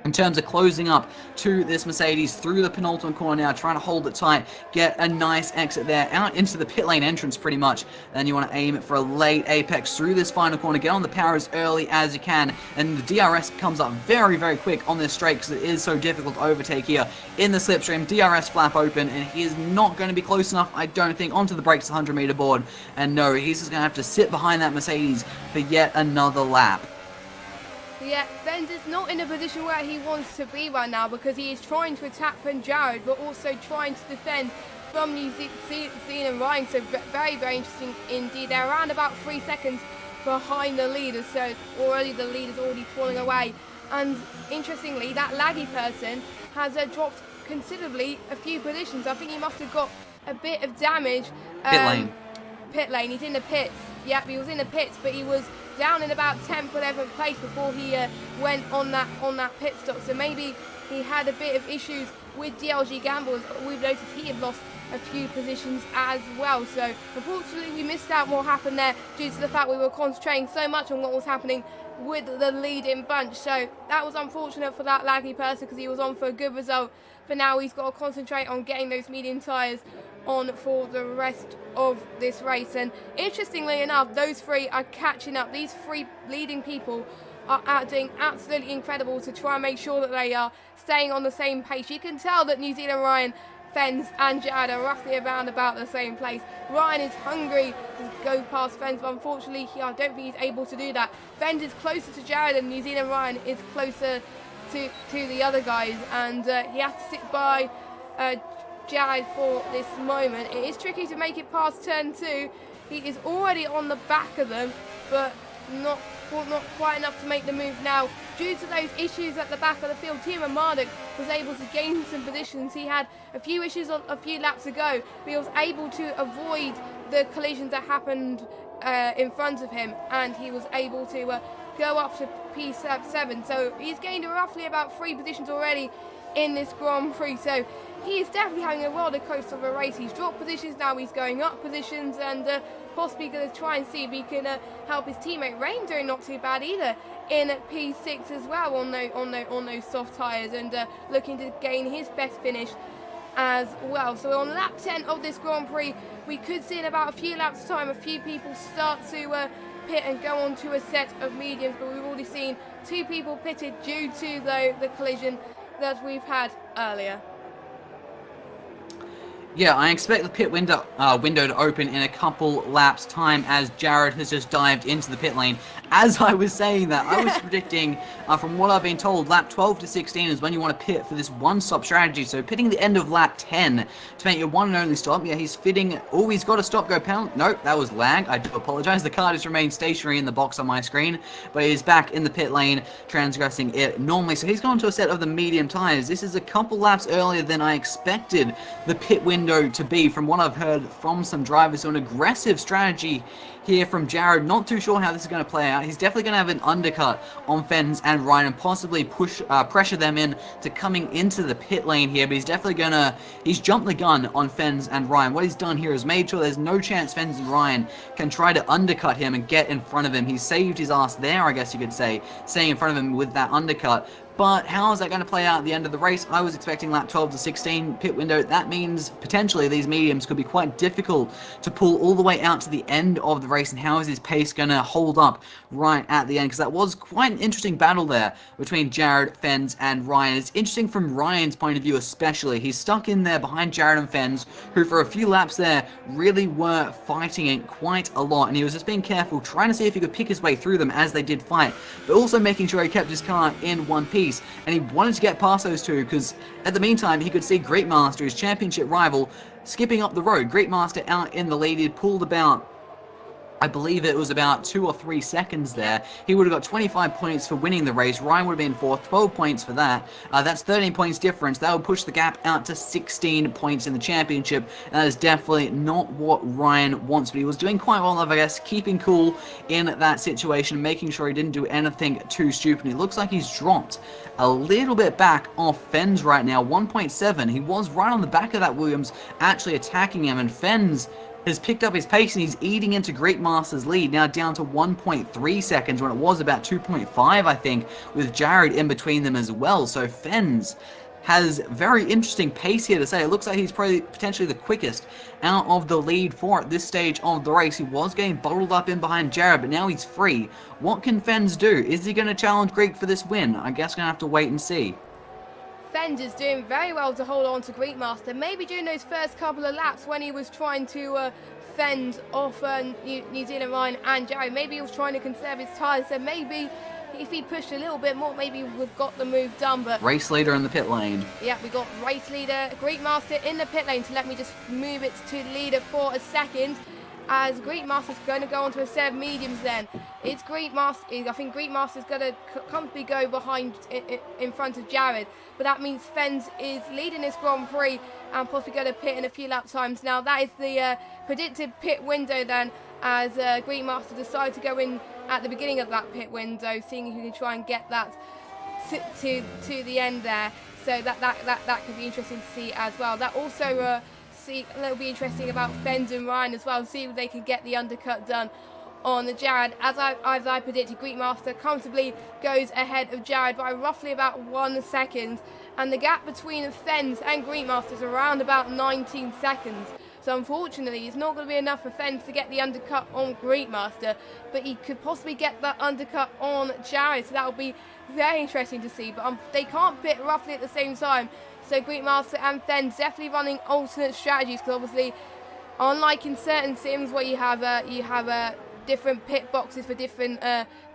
in terms of closing up to this Mercedes through the penultimate corner now, trying to hold it tight, get a nice exit there, out into the pit lane entrance pretty much. Then you want to aim for a late apex through this final corner, get on the power as early as you can, and the DRS comes up very, very quick on this straight because it is so difficult to overtake here in the slipstream. DRS flap open, and he is not going to be close enough, I don't think, onto the brakes 100-meter board, and no, he's just going to have to sit behind that Mercedes for yet another lap. Yeah, Fens is not in a position where he wants to be right now because he is trying to attack from Jared, but also trying to defend from New Zealand Ryan. So very, very interesting indeed. They're around about 3 seconds behind the leaders, so already the leader's already falling away. And interestingly, that laggy person has dropped considerably a few positions. I think he must have got a bit of damage. Pit lane. He's in the pits. Yep, he was in the pits, but he was down in about 10th, 11th place before he went on that pit stop. So maybe he had a bit of issues with DLG Gambles. We've noticed he had lost a few positions as well. So unfortunately, we missed out what happened there due to the fact we were concentrating so much on what was happening with the leading bunch. So that was unfortunate for that laggy person because he was on for a good result. For now, he's got to concentrate on getting those medium tyres on for the rest of this race. And interestingly enough, those three are catching up. These three leading people are doing absolutely incredible to try and make sure that they are staying on the same pace. You can tell that New Zealand Ryan, Fens and Jared are roughly around about the same place. Ryan is hungry to go past Fens, but unfortunately I don't think he's able to do that. Fens is closer to Jared and New Zealand Ryan is closer to the other guys, and he has to sit by Jared for this moment. It is tricky to make it past turn 2. He is already on the back of them, but not quite enough to make the move now. Due to those issues at the back of the field, Timo Marduk was able to gain some positions. He had a few issues on a few laps ago, but he was able to avoid the collisions that happened in front of him, and he was able to go up to P7. So he's gained roughly about 3 positions already in this Grand Prix. So he is definitely having a roller coaster of a race. He's dropped positions, now he's going up positions, and possibly going to try and see if he can help his teammate Rain, doing not too bad either in P6 as well on those soft tyres, and looking to gain his best finish as well. So on lap 10 of this Grand Prix, we could see in about a few laps time a few people start to pit and go on to a set of mediums, but we've already seen 2 people pitted due to the collision that we've had earlier. Yeah, I expect the pit window to open in a couple laps' time as Jared has just dived into the pit lane. As I was saying that, I was predicting, from what I've been told, lap 12 to 16 is when you want to pit for this one-stop strategy. So pitting the end of lap 10 to make your one and only stop. Yeah, he's fitting. Oh, he's got a stop-go penalty. Nope, that was lag. I do apologize. The car just remained stationary in the box on my screen, but he's back in the pit lane, transgressing it normally. So he's gone to a set of the medium tires. This is a couple laps earlier than I expected the pit window to be, from what I've heard from some drivers. So an aggressive strategy here from Jared. Not too sure how this is going to play out. He's definitely going to have an undercut on Fens and Ryan and possibly pressure them in to coming into the pit lane here, but he's definitely going to, he's jumped the gun on Fens and Ryan. What he's done here is made sure there's no chance Fens and Ryan can try to undercut him and get in front of him. He saved his ass there, I guess you could say, staying in front of him with that undercut. But how is that going to play out at the end of the race? I was expecting lap 12 to 16 pit window. That means potentially these mediums could be quite difficult to pull all the way out to the end of the race. And how is his pace going to hold up right at the end? Because that was quite an interesting battle there between Jared, Fens, and Ryan. It's interesting from Ryan's point of view especially. He's stuck in there behind Jared and Fens, who for a few laps there really were fighting it quite a lot. And he was just being careful, trying to see if he could pick his way through them as they did fight, but also making sure he kept his car in one piece. And he wanted to get past those two because at the meantime he could see Great Master, his championship rival, skipping up the road. Great Master out in the lead. He'd pulled about, I believe it was about 2 or 3 seconds there. He would have got 25 points for winning the race. Ryan would have been fourth, 12 points for that. That's 13 points difference. That would push the gap out to 16 points in the championship. And that is definitely not what Ryan wants. But he was doing quite well, I guess, keeping cool in that situation, making sure he didn't do anything too stupid. It looks like he's dropped a little bit back off Fens right now, 1.7. He was right on the back of that Williams, actually attacking him, and Fens has picked up his pace and he's eating into Greek Master's lead, now down to 1.3 seconds when it was about 2.5, I think, with Jared in between them as well. So Fens has very interesting pace here to say. It looks like he's probably potentially the quickest out of the lead for at this stage of the race. He was getting bottled up in behind Jared, but now he's free. What can Fens do? Is he going to challenge Greek for this win? I guess we're going to have to wait and see. Fens is doing very well to hold on to Greek Master. Maybe during those first couple of laps when he was trying to fend off New Zealand Ryan and Jared, maybe he was trying to conserve his tyres, so maybe if he pushed a little bit more, maybe we've got the move done. But race leader in the pit lane. Yeah, we got race leader Greek Master in the pit lane. So let me just move it to leader for a second, as Greek Master's going to go onto a set of mediums. Then it's Greek Master. I think Greek Master's going to comfortably go behind in front of Jared, but that means Fens is leading this Grand Prix and possibly going to pit in a few lap times. Now that is the predicted pit window then, as Greek Master decided to go in at the beginning of that pit window, seeing if he can try and get that to the end there. So that could be interesting to see as well. That also that'll be interesting about Fens and Ryan as well, see if they can get the undercut done on the Jared. As I predicted, Greek Master comfortably goes ahead of Jared by roughly about 1 second, and the gap between Fens and Greek Master is around about 19 seconds. So unfortunately, it's not going to be enough for Fens to get the undercut on Greek Master, but he could possibly get that undercut on Jared. So that will be very interesting to see. But they can't pit roughly at the same time. So Greek Master and Fens definitely running alternate strategies, because obviously, unlike in certain sims where you have different pit boxes for different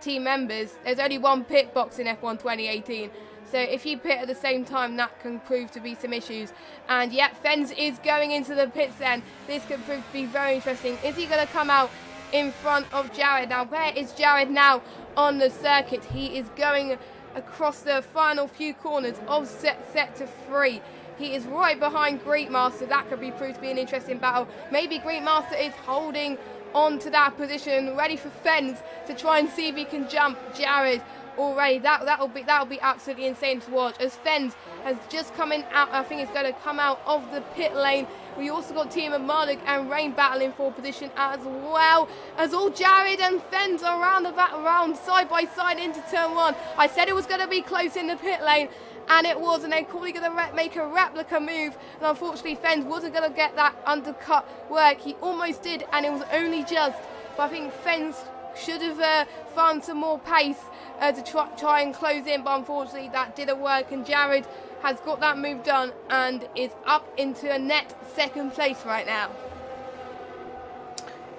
team members, there's only one pit box in F1 2018. So if you pit at the same time, that can prove to be some issues. And yet, Fens is going into the pits then. This could prove to be very interesting. Is he going to come out in front of Jared? Now, where is Jared now on the circuit? He is going across the final few corners of sector 3. He is right behind Greek Master. That could be proved to be an interesting battle. Maybe Greek Master is holding on to that position, ready for Fens to try and see if he can jump Jared already. That'll be absolutely insane to watch, as Fens has just coming out. I think it's going to come out of the pit lane. We also got Team of Marduk and Rain battling for position as well, as all Jared and Fens are around side by side into turn 1. I said it was going to be close in the pit lane, and it was, and they're probably going to make a replica move, and unfortunately Fens wasn't going to get that undercut work. He almost did, and it was only just, but I think Fens should have found some more pace to try and close in, but unfortunately that didn't work, and Jared has got that move done and is up into a net second place right now.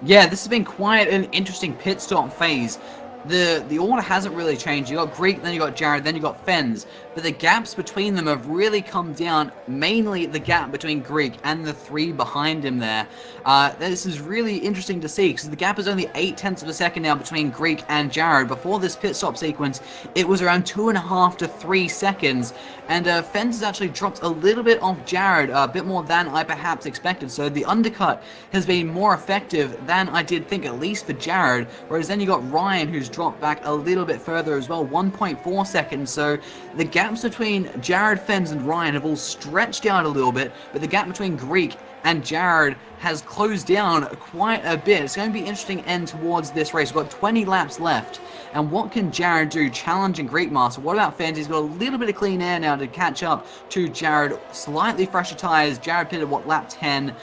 Yeah, this has been quite an interesting pit stop phase. The order hasn't really changed. You got Greek, then you got Jared, then you got Fens, but the gaps between them have really come down, mainly the gap between Greek and the 3 behind him there. This is really interesting to see, because the gap is only 0.8 of a second now between Greek and Jared. Before this pit stop sequence, it was around 2.5 to 3 seconds, and Fens has actually dropped a little bit off Jared, a bit more than I perhaps expected, so the undercut has been more effective than I did think, at least for Jared, whereas then you got Ryan, who's dropped back a little bit further as well, 1.4 seconds, so the gaps between Jared, Fens and Ryan have all stretched out a little bit, but the gap between Greek and Jared has closed down quite a bit. It's going to be an interesting end towards this race. We've got 20 laps left, and what can Jared do challenging Greek Master? What about Fens? He's got a little bit of clean air now to catch up to Jared. Slightly fresher tyres. Jared pitted lap 10,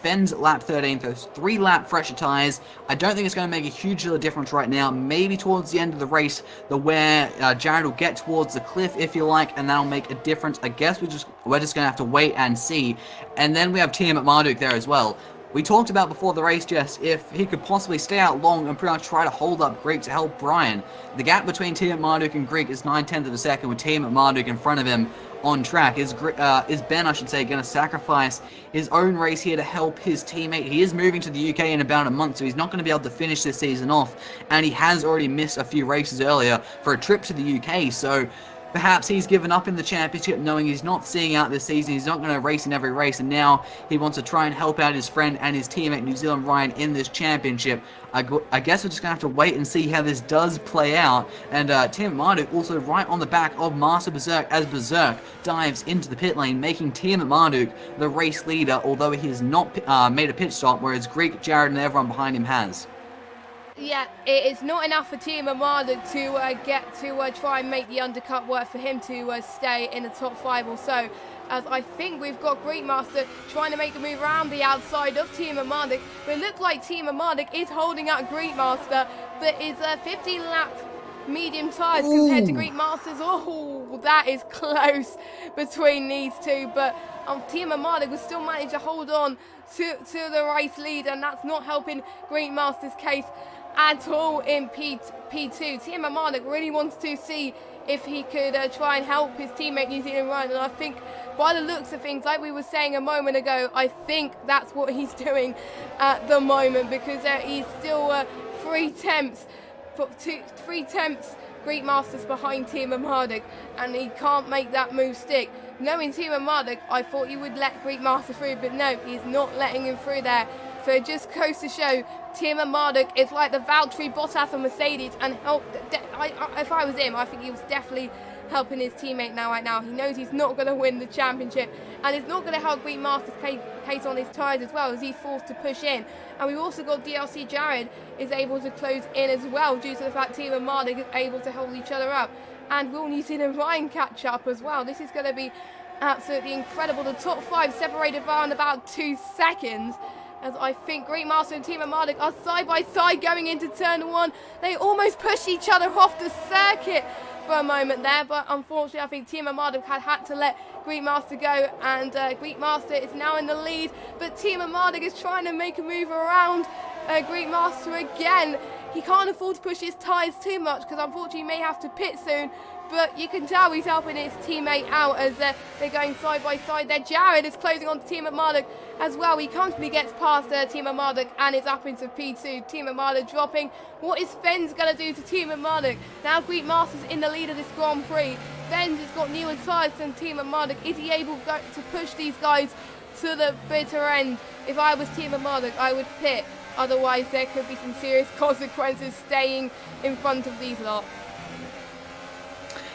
Fens lap 13, so 3 lap fresher tyres. I don't think it's going to make a huge deal of difference right now. Maybe towards the end of the race, where Jared will get towards the cliff, if you like, and that'll make a difference. I guess we're just going to have to wait and see. And then we have Team at Marduk there as well. We talked about before the race, Jess, if he could possibly stay out long and pretty much try to hold up Greek to help Brian. The gap between Team at Marduk and Greek is 0.9 of a second, with Team at Marduk in front of him on track. Is Ben, I should say, going to sacrifice his own race here to help his teammate? He is moving to the UK in about a month, so he's not going to be able to finish this season off, and he has already missed a few races earlier for a trip to the UK, so Perhaps he's given up in the championship, knowing he's not seeing out this season. He's not going to race in every race, and now he wants to try and help out his friend and his teammate New Zealand Ryan in this championship. I guess we're just going to have to wait and see how this does play out. And Tim Marduk also right on the back of Master Berserk as Berserk dives into the pit lane, making Tim Marduk the race leader, although he has not made a pit stop, whereas Greek, Jared, and everyone behind him has. Yeah, it is not enough for Team Armada to get to try and make the undercut work for him to stay in the top 5 or so. As I think we've got Greekmaster trying to make the move around the outside of Team Armada. But it looks like Team Armada is holding out Greekmaster, but is 15 lap medium tyres compared to Greekmaster's. Oh, that is close between these two. But Team Armada will still manage to hold on to the race lead, and that's not helping Greekmaster's case at all in P2. Team Armada really wants to see if he could try and help his teammate New Zealand Ryan, and I think by the looks of things, like we were saying a moment ago, I think that's what he's doing at the moment, because he's still 3 tenths Greekmaster's behind Team Armada, and he can't make that move stick. Knowing Team Armada, I thought he would let Greekmaster through, but no, he's not letting him through there. So it just goes to show Team Armada is like the Valtteri Bottas of Mercedes, and if I was him, I think he was definitely helping his teammate right now. He knows he's not going to win the championship, and it's not going to help Greekmaster's case on his tyres as well, as he's forced to push in. And we've also got DLC Jared is able to close in as well, due to the fact Team Armada is able to hold each other up. And will New Zealand Ryan catch up as well? This is going to be absolutely incredible. The top 5 separated by around about 2 seconds. As I think Greekmaster and Team Armada are side by side going into turn 1. They almost push each other off the circuit for a moment there, but unfortunately I think Team Armada had to let Greekmaster go, and Greekmaster is now in the lead, but Team Armada is trying to make a move around Greekmaster again. He can't afford to push his tyres too much, because unfortunately he may have to pit soon, but you can tell he's helping his teammate out as they're going side by side there. Jared is closing on to Team Armada as well. He comfortably gets past Team Armada and is up into P2. Team Armada dropping. What is Fens going to do to Team Armada? Now Greekmaster's in the lead of this Grand Prix. Fens has got newer tyres than Team Armada. Is he able to push these guys to the bitter end? If I was Team Armada, I would pit. Otherwise, there could be some serious consequences staying in front of these lot.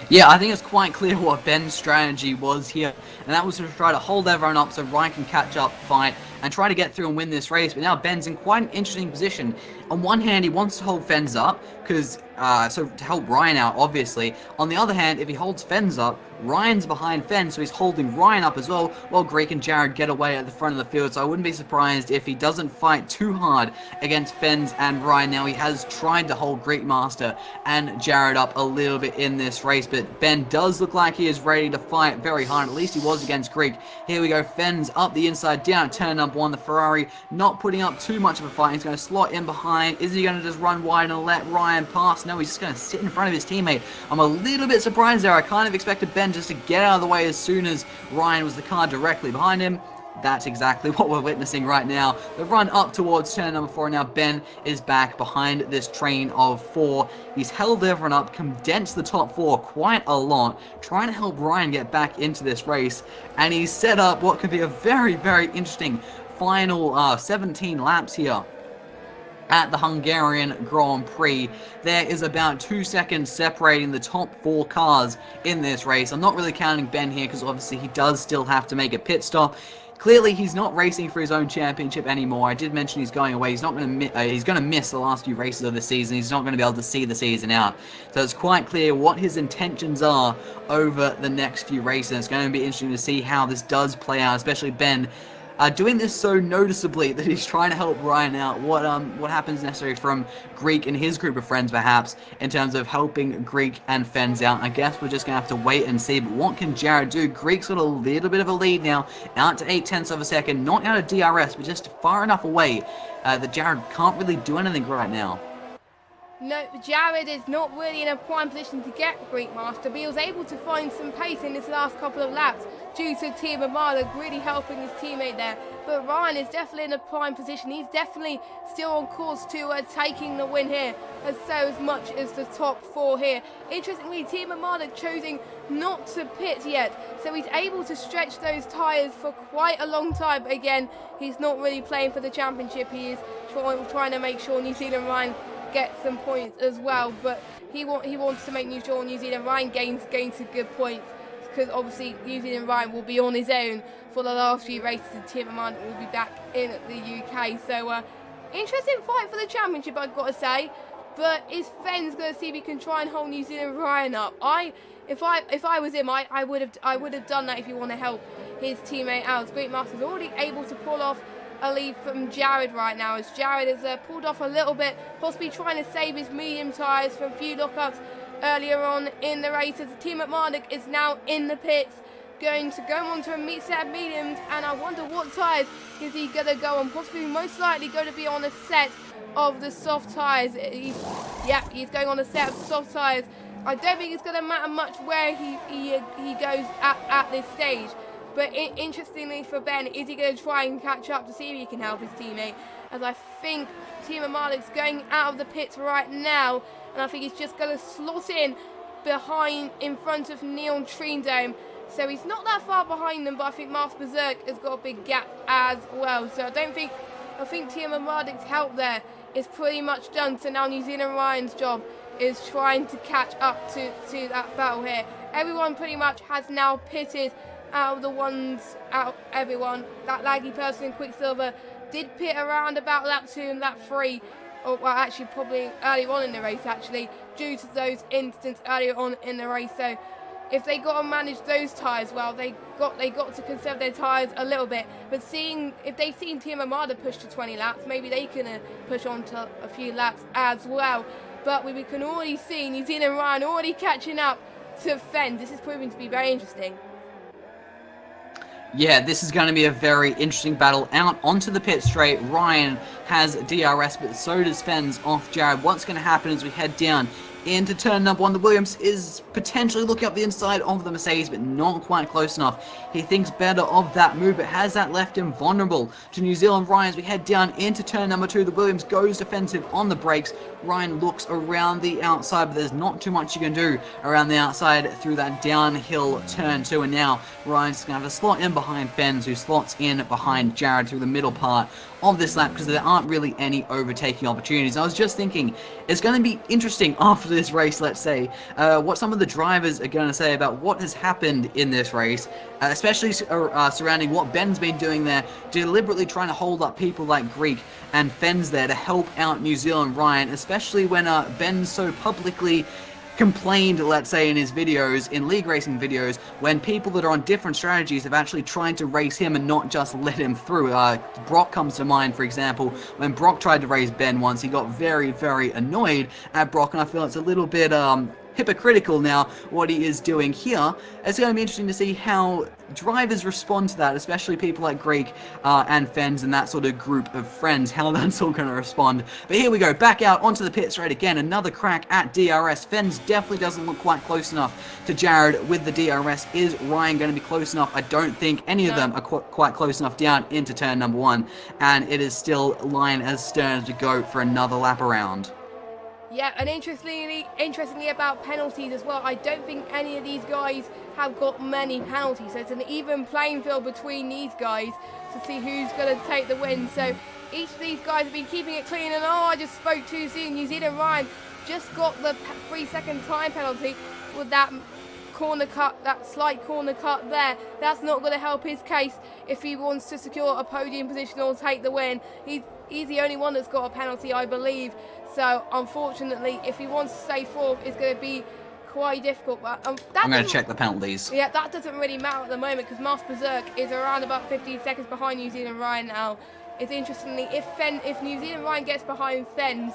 Yeah, I think it's quite clear what Ben's strategy was here, and that was to try to hold everyone up so Ryan can catch up, fight, and try to get through and win this race. But now Ben's in quite an interesting position. On one hand, he wants to hold Fens up, because so to help Ryan out, obviously. On the other hand, if he holds Fens up, Ryan's behind Fens, so he's holding Ryan up as well, while Greek and Jared get away at the front of the field. So I wouldn't be surprised if he doesn't fight too hard against Fens and Ryan. Now, he has tried to hold Greekmaster and Jared up a little bit in this race, but Ben does look like he is ready to fight very hard. At least he was against Greek. Here we go, Fens up the inside, down at turn number 1. The Ferrari not putting up too much of a fight. He's going to slot in behind. Is he going to just run wide and let Ryan pass? No, he's just going to sit in front of his teammate. I'm a little bit surprised there. I kind of expected Ben just to get out of the way as soon as Ryan was the car directly behind him. That's exactly what we're witnessing right now. The run up towards turn number 4. Now Ben is back behind this train of 4. He's held everyone up, condensed the top 4 quite a lot, trying to help Ryan get back into this race. And he's set up what could be a very, very interesting final 17 laps here at the Hungarian Grand Prix. There is about 2 seconds separating the top 4 cars in this race. I'm not really counting Ben here, because obviously he does still have to make a pit stop. Clearly, he's not racing for his own championship anymore. I did mention he's going away. He's not going to he's going to miss the last few races of the season. He's not going to be able to see the season out. So it's quite clear what his intentions are over the next few races. It's going to be interesting to see how this does play out, especially Ben doing this so noticeably that he's trying to help Ryan out. What happens necessarily from Greek and his group of friends, perhaps, in terms of helping Greek and Fens out. I guess we're just going to have to wait and see. But what can Jared do? Greek's got a little bit of a lead now, out to 8 tenths of a second. Not out of DRS, but just far enough away that Jared can't really do anything right now. No, Jared is not really in a prime position to get Greek Master, but he was able to find some pace in his last couple of laps due to Timo Malik really helping his teammate there. But Ryan is definitely in a prime position. He's definitely still on course to taking the win here, as much as the top 4 here. Interestingly, Timo Malik choosing not to pit yet, so he's able to stretch those tyres for quite a long time. But again, he's not really playing for the championship. He is trying to make sure New Zealand Ryan get some points as well, but he wants to make sure New Zealand Ryan gains some good points, because obviously New Zealand Ryan will be on his own for the last few races and Timo Malik will be back in the UK. So interesting fight for the championship, I've got to say. But is Fenn's going to see if he can try and hold New Zealand Ryan up? If I was him, I would have done that if you want to help his teammate out. Great Master's already able to pull off a lead from Jared right now, as Jared has pulled off a little bit, possibly trying to save his medium tyres from a few lockups earlier on in the race, as Timo Malik is now in the pits, going to go on to a set of mediums, and I wonder what tyres is he going to go on. Possibly, most likely going to be on a set of the soft tyres. He's going on a set of soft tyres. I don't think it's going to matter much where he goes at this stage. But interestingly for Ben, is he going to try and catch up to see if he can help his teammate? As I think Timo Malik's going out of the pits right now, and I think he's just going to slot in front of Neon Treendome. So he's not that far behind them, but I think Mars Berserk has got a big gap as well. So I think Timo Malik's help there is pretty much done. So now New Zealand Ryan's job is trying to catch up to that battle here. Everyone pretty much has now pitted. Everyone, that laggy person in Quicksilver did pit around about lap 2 and lap 3, or well, actually probably earlier on in the race, actually, due to those incidents earlier on in the race. So if they got to manage those tyres well, they got to conserve their tyres a little bit. But if they've seen Team Armada push to 20 laps, maybe they can push on to a few laps as well. But we can already see New Zealand Ryan already catching up to Fenn. This is proving to be very interesting. Yeah, this is going to be a very interesting battle. Out onto the pit straight, Ryan has DRS, but so does Fenn's off Jared. What's going to happen as we head down into turn number 1? The Williams is potentially looking up the inside of the Mercedes, but not quite close enough. He thinks better of that move, but has that left him vulnerable to New Zealand Ryan as we head down into turn number 2. The Williams goes defensive on the brakes. Ryan looks around the outside, but there's not too much you can do around the outside through that downhill turn 2. And now Ryan's going to have a slot in behind Fens, who slots in behind Jared through the middle part of this lap, because there aren't really any overtaking opportunities. I was just thinking, it's going to be interesting after this race, let's say, what some of the drivers are going to say about what has happened in this race, especially surrounding what Ben's been doing there, deliberately trying to hold up people like Greek and Fens there to help out New Zealand Ryan, especially when Ben so publicly complained, let's say, in his videos, in league racing videos, when people that are on different strategies have actually tried to race him and not just let him through. Brock comes to mind, for example. When Brock tried to race Ben once, he got very, very annoyed at Brock, and I feel it's a little bit hypocritical now what he is doing here. It's going to be interesting to see how drivers respond to that, especially people like Greek and Fens and that sort of group of friends, how that's all going to respond. But here we go, back out onto the pit straight again, another crack at DRS. Fens definitely doesn't look quite close enough to Jared with the DRS. Is Ryan going to be close enough? I don't think any of them are quite close enough down into turn number 1, and it is still line as stern to go for another lap around. Yeah, and interestingly about penalties as well, I don't think any of these guys have got many penalties. So it's an even playing field between these guys to see who's going to take the win. So each of these guys have been keeping it clean, and I just spoke too soon. New Zealand Ryan just got the 3-second time penalty with that corner cut, that slight corner cut there. That's not going to help his case if he wants to secure a podium position or take the win. He's the only one that's got a penalty, I believe. So, unfortunately, if he wants to stay fourth, it's going to be quite difficult. But I'm going to check the penalties. Yeah, that doesn't really matter at the moment, because Mars Berserk is around about 15 seconds behind New Zealand Ryan now. It's interestingly, if New Zealand Ryan gets behind Fens,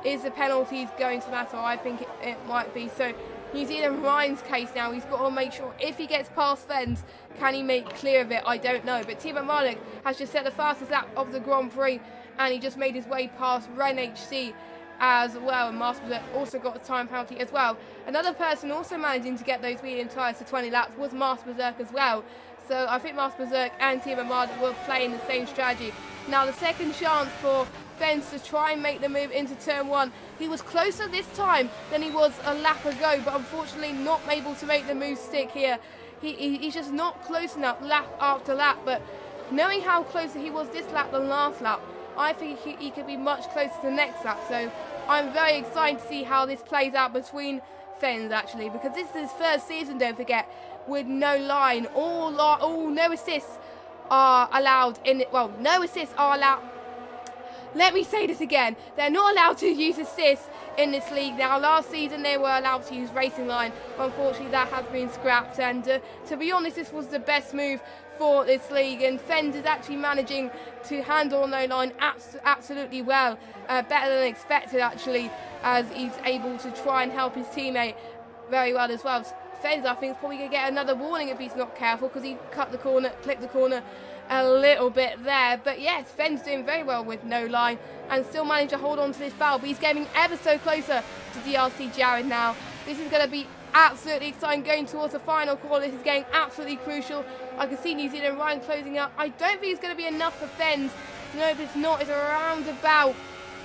is the penalties going to matter? I think it might be. So, New Zealand Ryan's case now, he's got to make sure if he gets past Fens, can he make clear of it? I don't know. But Timo Malik has just set the fastest lap of the Grand Prix, and he just made his way past Ren HC as well, and Master Berserk also got a time penalty as well. Another person also managing to get those medium tyres to 20 laps was Master Berserk as well. So I think Master Berserk and Team Armada were playing the same strategy. Now the second chance for Fens to try and make the move into turn 1. He was closer this time than he was a lap ago, but unfortunately not able to make the move stick here. He's just not close enough lap after lap, but knowing how closer he was this lap than last lap, I think he could be much closer to the next lap. So I'm very excited to see how this plays out between Fens actually, because this is his first season, don't forget, with no line. All no assists are allowed in it. Well, no assists are allowed. Let me say this again. They're not allowed to use assists in this league now. Last season they were allowed to use racing line, but unfortunately that has been scrapped. And to be honest, this was the best move for this league. And Fens is actually managing to handle no line absolutely well, better than expected actually, as he's able to try and help his teammate very well as well. Fens, I think, is probably going to get another warning if he's not careful, because he clipped the corner a little bit there. But yes, Fens doing very well with no line and still managed to hold on to this battle, but he's getting ever so closer to DRC Jared now. This is going to be absolutely exciting going towards the final quarter. This is getting absolutely crucial. I can see New Zealand Ryan closing up. I don't think it's going to be enough for Fens. No, if it's not, it's around about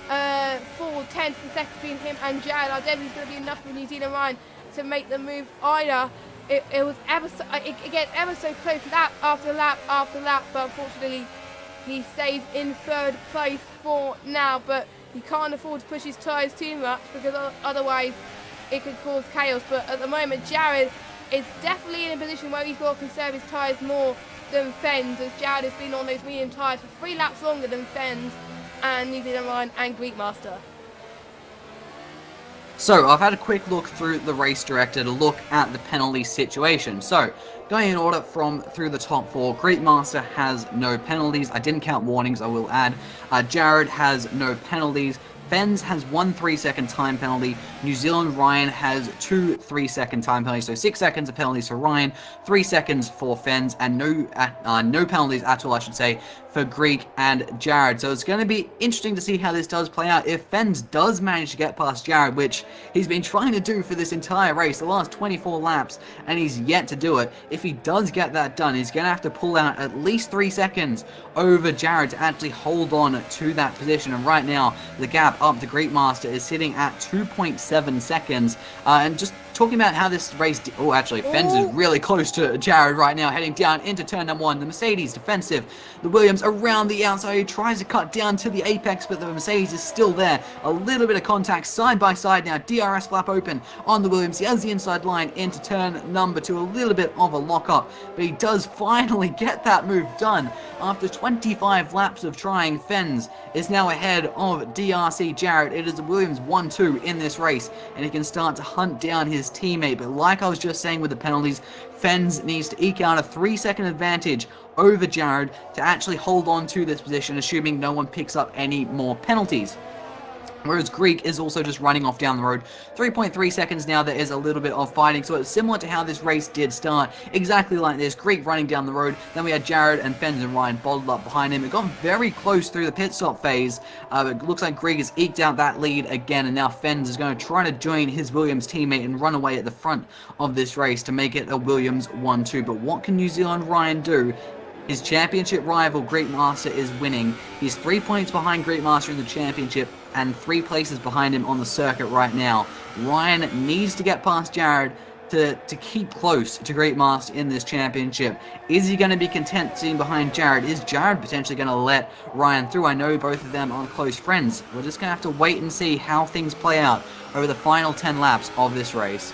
4/10 of a second between him and Jared. I don't think it's going to be enough for New Zealand Ryan to make the move either. It gets ever so close, lap after lap after lap, but unfortunately he stays in third place for now. But he can't afford to push his tyres too much, because otherwise it could cause chaos. But at the moment Jared is definitely in a position where he's got to conserve his tyres more than Fens, as Jared has been on those medium tyres for 3 laps longer than Fens and New Zealand Ryan and Greek Master. So, I've had a quick look through the race director to look at the penalty situation. So, going in order from through the top 4, Greek Master has no penalties. I didn't count warnings, I will add. Jared has no penalties. Fens has 1 3-second time penalty. New Zealand Ryan has 2 3-second time penalties. So 6 seconds of penalties for Ryan, 3 seconds for Fens, and no penalties at all, I should say, for Greek and Jared. So it's going to be interesting to see how this does play out. If Fens does manage to get past Jared, which he's been trying to do for this entire race, the last 24 laps, and he's yet to do it. If he does get that done, he's going to have to pull out at least 3 seconds over Jared to actually hold on to that position. And right now, the gap up to Greek Master is sitting at 2.7 seconds. And just talking about how this race... Fens is really close to Jared right now, heading down into turn number 1. The Mercedes defensive. The Williams around the outside. He tries to cut down to the apex, but the Mercedes is still there. A little bit of contact side by side now. DRS flap open on the Williams. He has the inside line into turn number 2. A little bit of a lock-up, but he does finally get that move done. After 25 laps of trying, Fens is now ahead of DRC Jared. It is the Williams 1-2 in this race, and he can start to hunt down his teammate. But like I was just saying with the penalties, Fens needs to eke out a 3-second advantage over Jared to actually hold on to this position, assuming no one picks up any more penalties. Whereas Greek is also just running off down the road. 3.3 seconds now, there is a little bit of fighting. So it's similar to how this race did start. Exactly like this. Greek running down the road. Then we had Jared and Fens and Ryan bottled up behind him. It got very close through the pit stop phase. It looks like Greek has eked out that lead again. And now Fens is going to try to join his Williams teammate and run away at the front of this race to make it a Williams 1-2. But what can New Zealand Ryan do? His championship rival, Greek Master, is winning. He's 3 points behind Greek Master in the championship and 3 places behind him on the circuit right now. Ryan needs to get past Jared to keep close to Greek Master in this championship. Is he going to be content sitting behind Jared? Is Jared potentially going to let Ryan through? I know both of them are close friends. We're just going to have to wait and see how things play out over the final 10 laps of this race.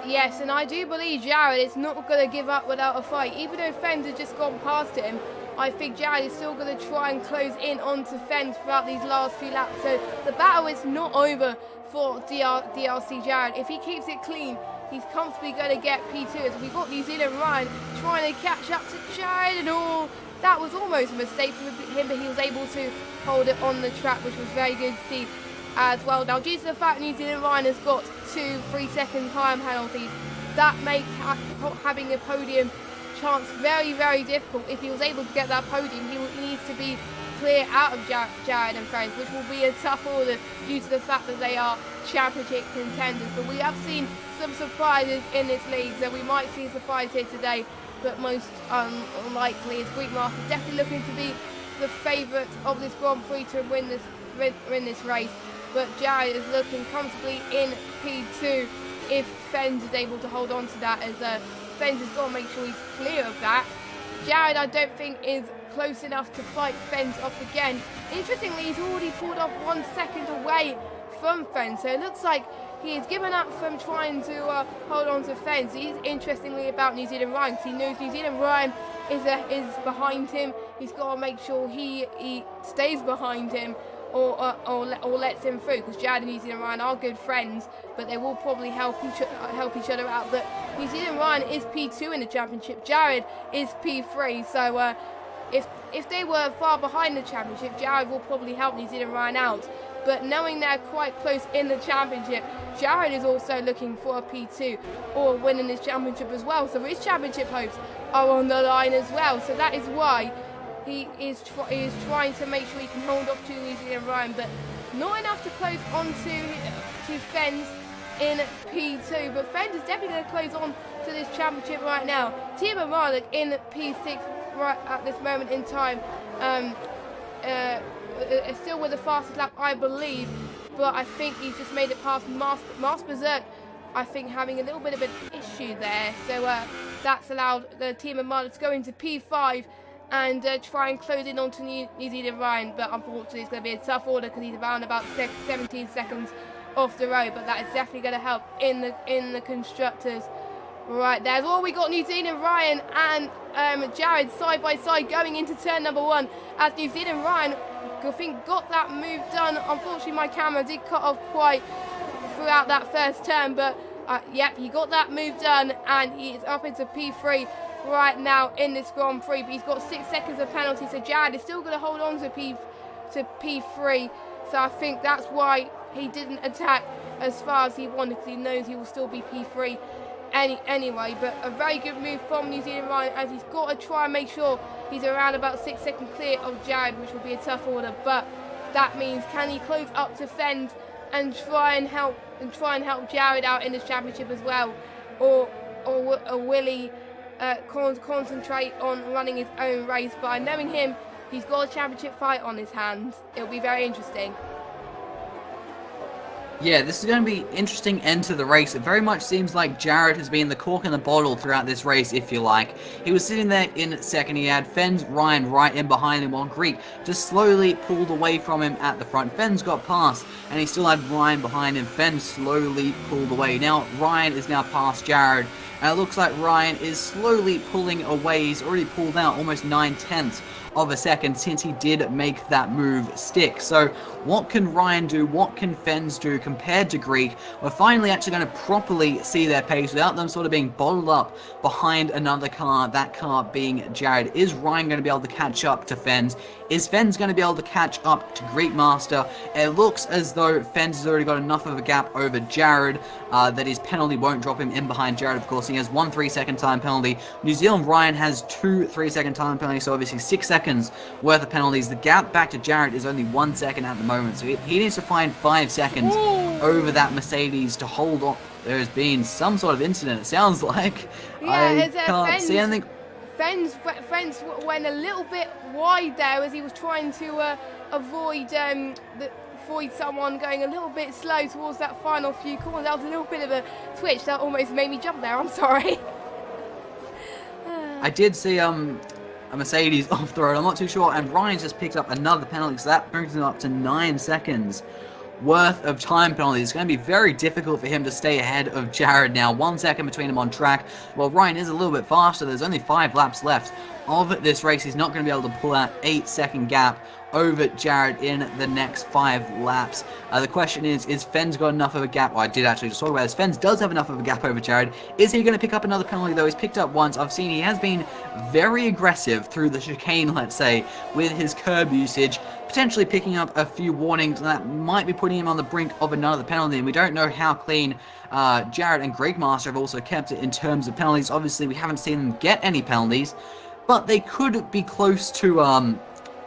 Yes, and I do believe Jared is not going to give up without a fight. Even though Fens has just gone past him, I think Jared is still going to try and close in onto Fens throughout these last few laps. So the battle is not over for DRC Jared. If he keeps it clean, he's comfortably going to get P2. As we've got New Zealand Ryan trying to catch up to Jared and all. That was almost a mistake for him, but he was able to hold it on the track, which was very good to see as well. Now, due to the fact New Zealand Ryan has got 2 3-second time penalties, that makes having a podium chance very, very difficult. If he was able to get that podium, he needs to be clear out of Jared and friends, which will be a tough order due to the fact that they are championship contenders. But we have seen some surprises in this league, so we might see a surprise here today, but most unlikely is Greek Master definitely looking to be the favourite of this Grand Prix to win this race. But Jared is looking comfortably in P2 if Fens is able to hold on to that, as Fens has got to make sure he's clear of that. Jared, I don't think, is close enough to fight Fens off again. Interestingly, he's already pulled off 1 second away from Fens, so it looks like he has given up from trying to hold on to Fens. He's interestingly about New Zealand Ryan, because he knows New Zealand Ryan is behind him. He's got to make sure he stays behind him or lets him through, because Jared and New Zealand Ryan are good friends, but they will probably help each other out. But New Zealand Ryan is P2 in the championship, Jared is P3, so if they were far behind the championship, Jared will probably help New Zealand Ryan out. But knowing they're quite close in the championship, Jared is also looking for a P2 or winning this championship as well. So his championship hopes are on the line as well. So that is why he is trying to make sure he can hold off to New Zealand Ryan, but not enough to close on to Fens in P2. But Fens is definitely going to close on to this championship right now. Timo Malik in P6 right at this moment in time. Still with the fastest lap, I believe, but I think he's just made it past Mars Berserk, I think, having a little bit of an issue there. So that's allowed the team of Marley to go into P5 and try and close in onto New Zealand Ryan, but unfortunately it's going to be a tough order because he's around about 17 seconds off the road, but that is definitely going to help in the constructors. Right, there's all we got. New Zealand Ryan and Jared side by side going into turn number 1, as New Zealand Ryan, I think, got that move done. Unfortunately my camera did cut off quite throughout that first turn, but yep, he got that move done and he is up into P3 right now in this Grand Prix, but he's got 6 seconds of penalty, so Jared is still going to hold on to P3, so I think that's why he didn't attack as far as he wanted, because he knows he will still be P3 anyway. But a very good move from New Zealand Ryan, as he's got to try and make sure he's around about 6 seconds clear of Jared, which will be a tough order, but that means, can he close up to Fens and try and help Jared out in this championship as well, or will he concentrate on running his own race? By knowing him, he's got a championship fight on his hands. It'll be very interesting. Yeah, this is going to be interesting end to the race. It very much seems like Jared has been the cork in the bottle throughout this race, if you like. He was sitting there in second. He had Fens Ryan right in behind him, while Greek just slowly pulled away from him at the front. Fens got past, and he still had Ryan behind him. Fens slowly pulled away. Now, Ryan is now past Jared, and it looks like Ryan is slowly pulling away. He's already pulled out almost 9/10 of a second since he did make that move stick. So what can Ryan do? What can Fens do compared to Greek? We're finally actually going to properly see their pace without them sort of being bottled up behind another car, that car being Jared. Is Ryan going to be able to catch up to Fens? Is Fens going to be able to catch up to Greek Master? It looks as though Fens has already got enough of a gap over Jared that his penalty won't drop him in behind Jared. Of course, he has 1 3-second time penalty. New Zealand Ryan has 2 3-second time penalties, so obviously 6 seconds worth of penalties. The gap back to Jared is only 1 second at the moment, so he needs to find 5 seconds over that Mercedes to hold on. There has been some sort of incident, it sounds like. Yeah, I can't see anything. Fens went a little bit wide there as he was trying to avoid someone going a little bit slow towards that final few corners. That was a little bit of a twitch that almost made me jump there. I'm sorry. I did see a Mercedes off the road. I'm not too sure. And Ryan's just picked up another penalty, so that brings him up to 9 seconds worth of time penalty. It's going to be very difficult for him to stay ahead of Jared now. 1 second between him on track. Well, Ryan is a little bit faster. There's only 5 laps left of this race. He's not going to be able to pull that 8-second gap over Jared in the next 5 laps. The question is Fens got enough of a gap? Well, I did actually just talk about this. Fens does have enough of a gap over Jared. Is he going to pick up another penalty, though? He's picked up once. I've seen he has been very aggressive through the chicane, let's say, with his curb usage, potentially picking up a few warnings, and that might be putting him on the brink of another penalty. And we don't know how clean Jared and Greek Master have also kept it in terms of penalties. Obviously, we haven't seen them get any penalties, but they could be close to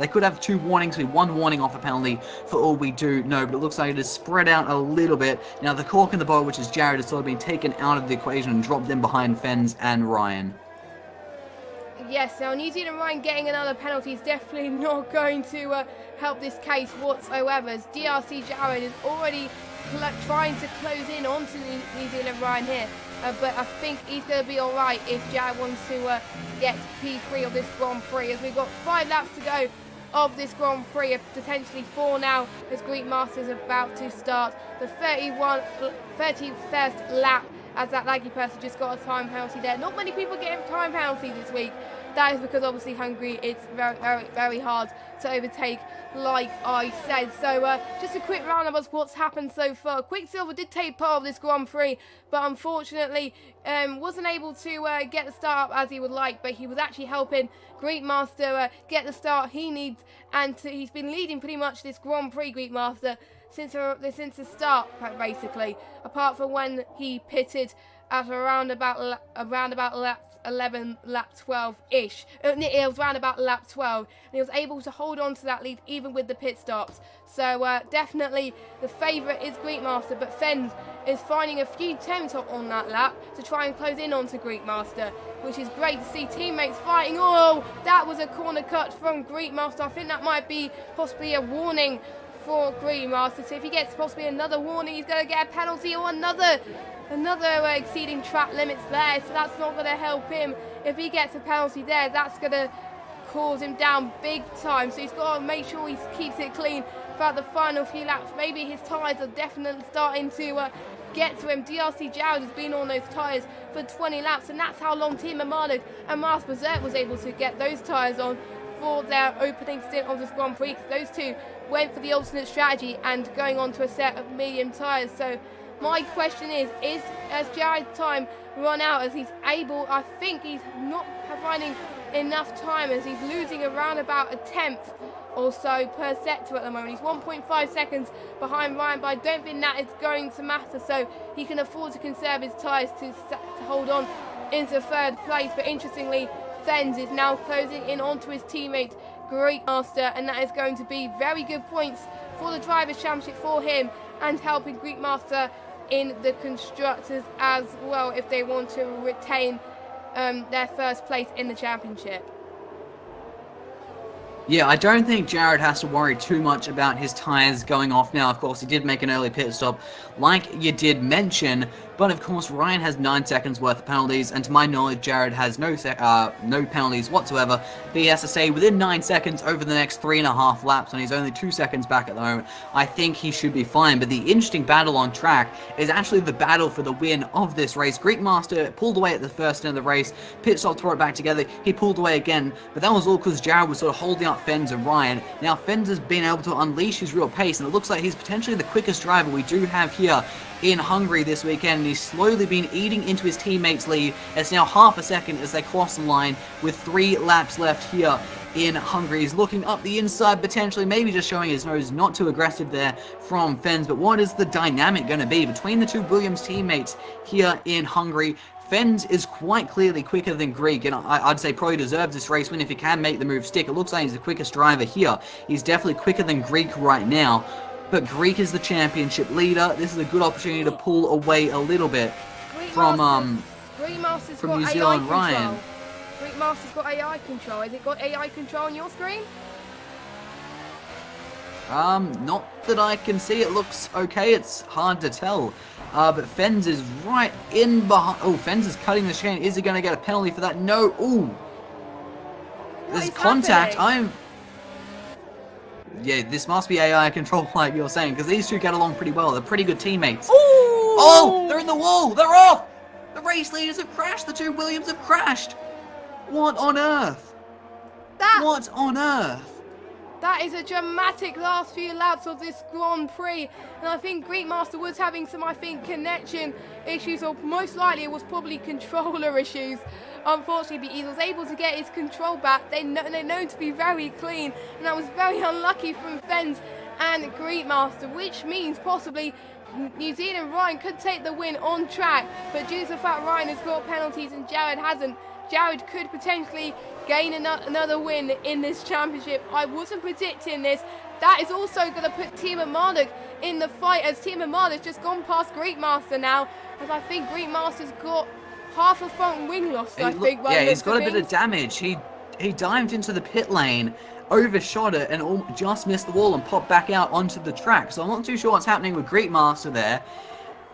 They could have 2 warnings, with 1 warning off a penalty for all we do know, but it looks like it is spread out a little bit. Now the cork in the bowl, which is Jared, has sort of been taken out of the equation and dropped in behind Fens and Ryan. Yes, now New Zealand Ryan getting another penalty is definitely not going to help this case whatsoever, as DRC Jared is already trying to close in onto New Zealand Ryan here. But I think he's going to be alright if Jared wants to get P3 of this Grand Prix, as we've got 5 laps to go of this Grand Prix, potentially 4 now, as Greek Masters about to start the 31st lap, as that laggy person just got a time penalty there. Not many people getting time penalties this week. That is because obviously Hungary, it's very, very, very hard to overtake, like I said. So just a quick roundup of what's happened so far. Quicksilver did take part of this Grand Prix, but unfortunately wasn't able to get the start up as he would like, but he was actually helping Greek Master get the start he needs, and he's been leading pretty much this Grand Prix, Greek Master, since the start, basically, apart from when he pitted at around about lap 11, lap 12-ish. It was around about lap 12, and he was able to hold on to that lead even with the pit stops. So definitely the favourite is Greek Master, but Fens is finding a few attempts on that lap to try and close in onto Greek Master, which is great to see teammates fighting. Oh, that was a corner cut from Greek Master. I think that might be possibly a warning for Greek Master. So if he gets possibly another warning, he's going to get a penalty or another exceeding track limits there, so that's not going to help him. If he gets a penalty there, that's going to cause him down big time, so he's got to make sure he keeps it clean throughout the final few laps. Maybe his tyres are definitely starting to get to him. DRC Jared has been on those tyres for 20 laps, and that's how long Team Marduk and Mars Berserk was able to get those tyres on for their opening stint of this Grand Prix. Those two went for the alternate strategy and going on to a set of medium tyres. So my question is has Jared's time run out, as he's able, I think he's not finding enough time, as he's losing around about a 10th or so per sector at the moment. He's 1.5 seconds behind Ryan, but I don't think that is going to matter, so he can afford to conserve his tyres to hold on into 3rd place. But interestingly, Fens is now closing in onto his teammate Greek Master, and that is going to be very good points for the Drivers' Championship for him, and helping Greek Master in the Constructors as well, if they want to retain their 1st place in the championship. Yeah, I don't think Jared has to worry too much about his tyres going off now. Of course, he did make an early pit stop, like you did mention, but of course Ryan has 9 seconds worth of penalties, and to my knowledge Jared has no penalties whatsoever, but he has to stay within 9 seconds over the next 3.5 laps, and he's only 2 seconds back at the moment. I think he should be fine, but the interesting battle on track is actually the battle for the win of this race. Greek Master pulled away at the first end of the race, pit stop, throw it back together, he pulled away again, but that was all because Jared was sort of holding up Fens and Ryan. Now Fens has been able to unleash his real pace, and it looks like he's potentially the quickest driver we do have here in Hungary this weekend, and he's slowly been eating into his teammates' lead. It's now half a second as they cross the line with 3 laps left here in Hungary. He's looking up the inside, potentially, maybe just showing his nose, not too aggressive there from Fens. But what is the dynamic going to be between the 2 Williams teammates here in Hungary? Fens is quite clearly quicker than Greek, and I'd say probably deserves this race win if he can make the move stick. It looks like he's the quickest driver here. He's definitely quicker than Greek right now, but Greek is the championship leader. This is a good opportunity to pull away a little bit from New Zealand Ryan. Greek Master's got AI control. Has it got AI control on your screen? Not that I can see. It looks okay. It's hard to tell. But Fens is right in behind. Oh, Fens is cutting the chain. Is he going to get a penalty for that? No. Ooh. There's contact. Yeah, this must be AI control, like you're saying, because these two get along pretty well. They're pretty good teammates. Ooh! Oh, they're in the wall. They're off. The race leaders have crashed. The 2 Williams have crashed. What on earth? What on earth? That is a dramatic last few laps of this Grand Prix, and I think Greek Master was having some, connection issues, or most likely it was probably controller issues. Unfortunately, he was able to get his control back. They're known to be very clean, and that was very unlucky from Fens and Greek Master, which means possibly New Zealand Ryan could take the win on track, but due to the fact Ryan has got penalties and Jared hasn't, Jared could potentially gain another win in this championship. I wasn't predicting this. That is also going to put Team Marduk in the fight, as Team Marduk's just gone past Greekmaster now, as I think Greekmaster's got half a front wing loss, I think. Yeah, he's got a bit of damage. He dived into the pit lane, overshot it, and just missed the wall and popped back out onto the track. So I'm not too sure what's happening with Greekmaster there.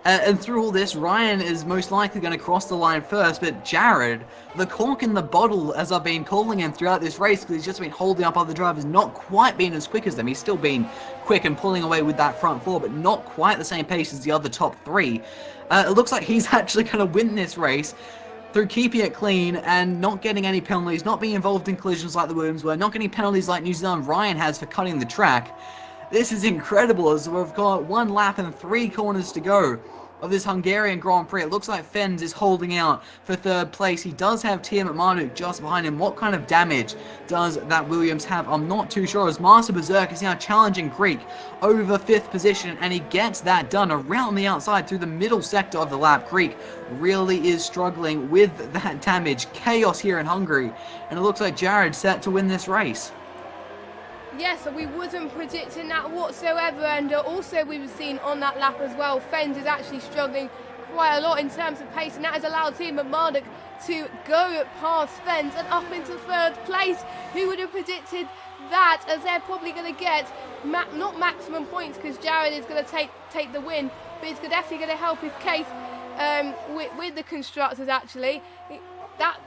And through all this, Ryan is most likely going to cross the line first, but Jared, the cork in the bottle, as I've been calling him throughout this race, because he's just been holding up other drivers, not quite been as quick as them. He's still been quick and pulling away with that front four, but not quite the same pace as the other top three. It looks like he's actually going to win this race through keeping it clean and not getting any penalties, not being involved in collisions like the Williams were, not getting penalties like New Zealand Ryan has for cutting the track. This is incredible, as we've got 1 lap and 3 corners to go of this Hungarian Grand Prix. It looks like Fens is holding out for 3rd place. He does have Tiamat Marduk just behind him. What kind of damage does that Williams have? I'm not too sure, as Master Berserk is now challenging Greek over 5th position, and he gets that done around the outside through the middle sector of the lap. Greek really is struggling with that damage. Chaos here in Hungary, and it looks like Jared set to win this race. Yes, we wasn't predicting that whatsoever, and also we were seeing on that lap as well, Fens is actually struggling quite a lot in terms of pace, and that has allowed Team Marduk to go past Fens and up into 3rd place. Who would have predicted that, as they're probably going to get not maximum points, because Jared is going to take the win, but it's definitely going to help his case with the constructors. Actually, that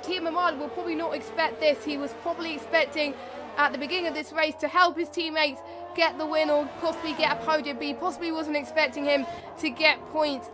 Team Marduk will probably not expect this. He was probably expecting at the beginning of this race to help his teammates get the win or possibly get a podium, but he possibly wasn't expecting him to get points,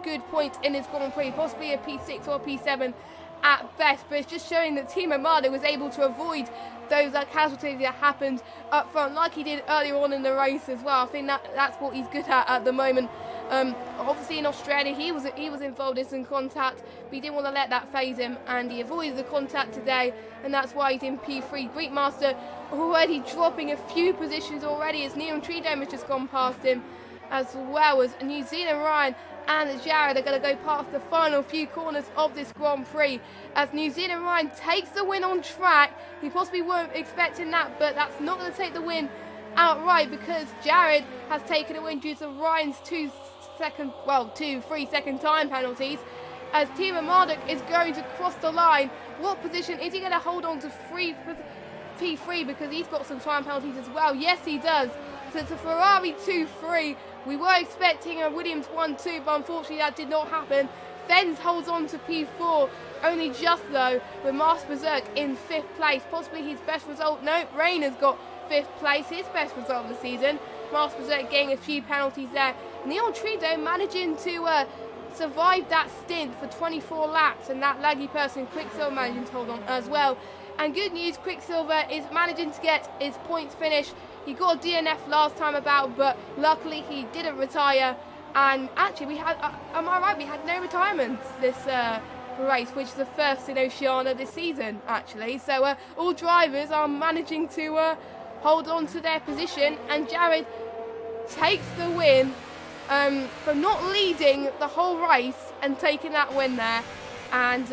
good points in his Grand Prix, possibly a P6 or a P7 at best. But it's just showing that Team Marduk was able to avoid those casualties that happened up front, like he did earlier on in the race as well. I think that's what he's good at the moment. Obviously in Australia he was involved in some contact, but he didn't want to let that phase him, and he avoided the contact today, and that's why he's in P3. Greekmaster already dropping a few positions already, as Neon Tridome has just gone past him, as well as New Zealand Ryan and Jared are going to go past the final few corners of this Grand Prix, as New Zealand Ryan takes the win on track. He possibly weren't expecting that, but that's not going to take the win outright, because Jared has taken a win due to Ryan's 2 3-second time penalties, as Team Marduk is going to cross the line. What position is he going to hold on to? P3, because he's got some time penalties as well. Yes, he does. So it's a Ferrari 2-3. We were expecting a Williams 1-2, but unfortunately that did not happen. Fens holds on to P4, only just though, with Master Berserk in 5th place, possibly his best result. No, Rain has got 5th place, his best result of the season. Master Berserk getting a few penalties there. Neon Tridome managing to survive that stint for 24 laps, and that laggy person Quicksilver managing to hold on as well. And good news, Quicksilver is managing to get his points finish. He got a DNF last time about, but luckily he didn't retire. And actually we had, am I right, we had no retirements this race, which is the first in Oceania this season actually. So all drivers are managing to hold on to their position, and Jared takes the win for not leading the whole race and taking that win there. And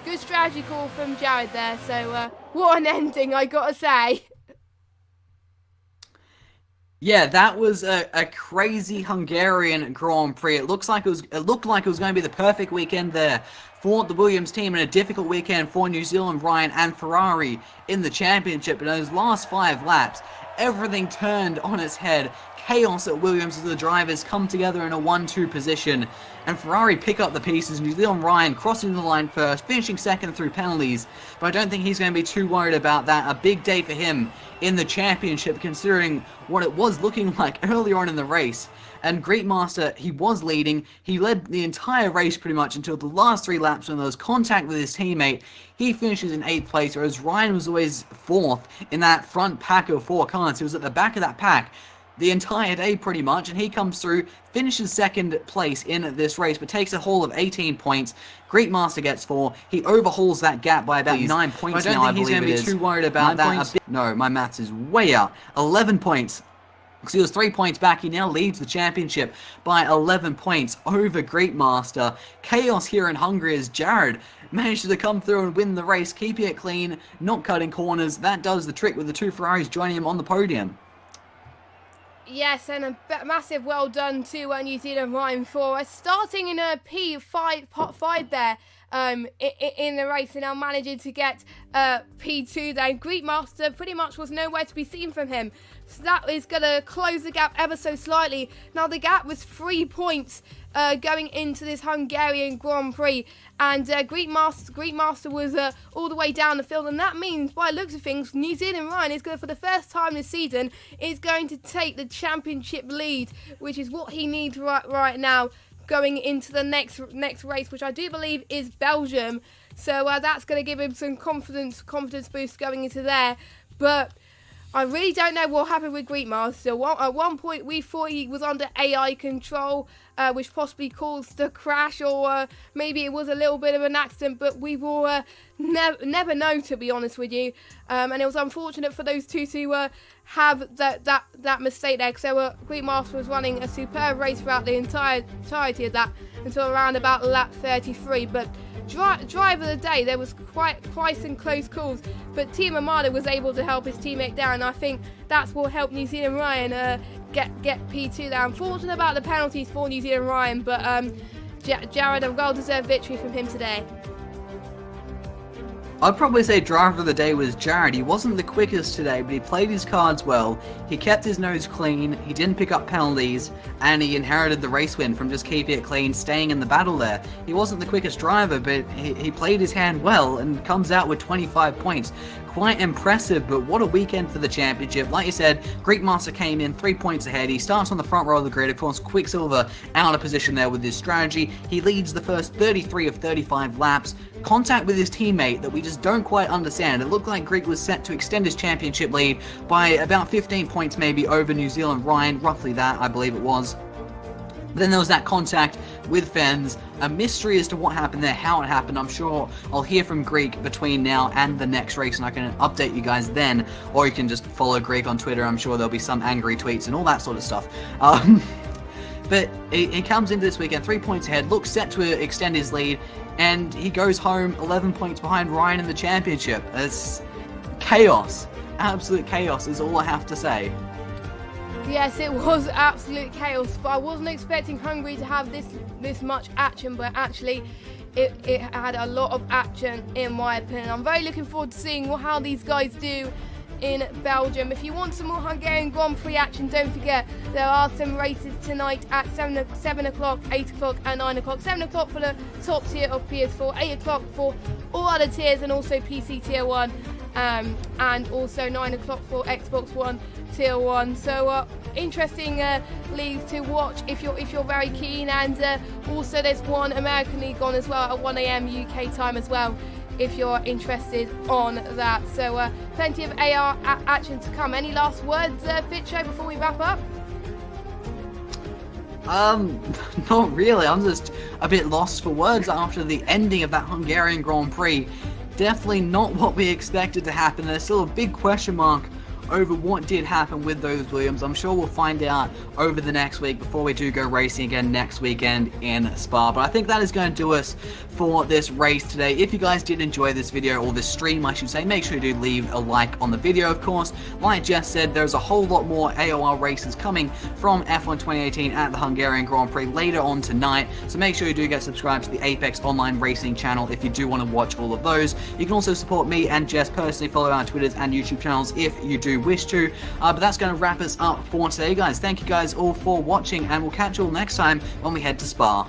good strategy call from Jared there. So what an ending, I gotta say. Yeah, that was a crazy Hungarian Grand Prix. It looked like it was going to be the perfect weekend there for the Williams team, and a difficult weekend for New Zealand Ryan and Ferrari in the championship. But in those last 5 laps, everything turned on its head. Chaos at Williams as the drivers come together in a 1-2 position, and Ferrari pick up the pieces. New Zealand Ryan crossing the line first, finishing 2nd through penalties, but I don't think he's going to be too worried about that. A big day for him in the championship, considering what it was looking like earlier on in the race. And Greekmaster, he was leading. He led the entire race pretty much until the last 3 laps when there was contact with his teammate. He finishes in 8th place, whereas Ryan was always 4th in that front pack of 4 cars. He was at the back of that pack the entire day pretty much, and he comes through, finishes 2nd place in this race, but takes a haul of 18 points. Greekmaster gets 4. He overhauls that gap by about 9 points now, I believe it is. I don't think he's going to be too worried about that. No, my maths is way out. 11 points. Because he was 3 points back, he now leads the championship by 11 points over Greekmaster. Chaos here in Hungary as Jared manages to come through and win the race, keeping it clean, not cutting corners. That does the trick with the two Ferraris joining him on the podium. Yes, and a massive well done to New Zealand Ryan for starting in a P5, pot 5 there in the race, and now managing to get P2 there. Greek Master pretty much was nowhere to be seen from him. So that is going to close the gap ever so slightly. Now the gap was 3 points going into this Hungarian Grand Prix, and Greek Master was all the way down the field, and that means, by the looks of things, New Zealand Ryan is going to, for the first time this season, is going to take the championship lead, which is what he needs right now, going into the next race, which I do believe is Belgium. So that's going to give him some confidence boost going into there. But I really don't know what happened with Greek Master. At one point, we thought he was under AI control, which possibly caused the crash, or maybe it was a little bit of an accident, but we will never know, to be honest with you. And it was unfortunate for those two to have that mistake there, because Greek Master was running a superb race throughout the entirety of that until around about lap 33. But drive of the day, there was quite some close calls, but Team Armada was able to help his teammate down, and I think that's what helped New Zealand Ryan get P2 there. Unfortunate about the penalties for New Zealand Ryan, but Jared, a well-deserved victory from him today. I'd probably say driver of the day was Jared. He wasn't the quickest today, but he played his cards well. He kept his nose clean, he didn't pick up penalties, and he inherited the race win from just keeping it clean, staying in the battle there. He wasn't the quickest driver, but he played his hand well and comes out with 25 points. Quite impressive, but what a weekend for the championship. Like you said, Greek Master came in 3 points ahead. He starts on the front row of the grid. Of course, Quicksilver out of position there with his strategy. He leads the first 33 of 35 laps. Contact with his teammate that we just don't quite understand. It looked like Greek was set to extend his championship lead by about 15 points maybe over New Zealand Ryan, roughly that, I believe it was. Then there was that contact with Fens. A mystery as to what happened there, how it happened. I'm sure I'll hear from Greek between now and the next race, and I can update you guys then. Or you can just follow Greek on Twitter. I'm sure there'll be some angry tweets and all that sort of stuff. But he comes into this weekend 3 points ahead, looks set to extend his lead, and he goes home 11 points behind Ryan in the championship. It's chaos. Absolute chaos is all I have to say. Yes, it was absolute chaos, but I wasn't expecting Hungary to have this much action, but actually it had a lot of action in my opinion. I'm very looking forward to seeing how these guys do in Belgium. If you want some more Hungarian Grand Prix action, don't forget there are some races tonight at 7 o'clock, 8 o'clock and 9 o'clock. 7 o'clock for the top tier of PS4, 8 o'clock for all other tiers and also PC tier 1, and also 9 o'clock for Xbox One tier 1. So interesting leagues to watch if you're very keen, and also there's one American league on as well at 1 AM UK time as well, if you're interested on that. So plenty of AR action to come. Any last words, Fitcho, before we wrap up? Not really. I'm just a bit lost for words after the ending of that Hungarian Grand Prix. Definitely not what we expected to happen. There's still a big question mark over what did happen with those Williams. I'm sure we'll find out over the next week before we do go racing again next weekend in Spa. But I think that is going to do us for this race today. If you guys did enjoy this video, or this stream I should say, make sure you do leave a like on the video. Of course, like Jess said, there's a whole lot more AOR races coming from F1 2018 at the Hungarian Grand Prix later on tonight, so make sure you do get subscribed to the Apex Online Racing channel if you do want to watch all of those. You can also support me and Jess personally, follow our Twitters and YouTube channels if you do wish to. But that's going to wrap us up for today, guys. Thank you guys all for watching, and we'll catch you all next time when we head to Spa.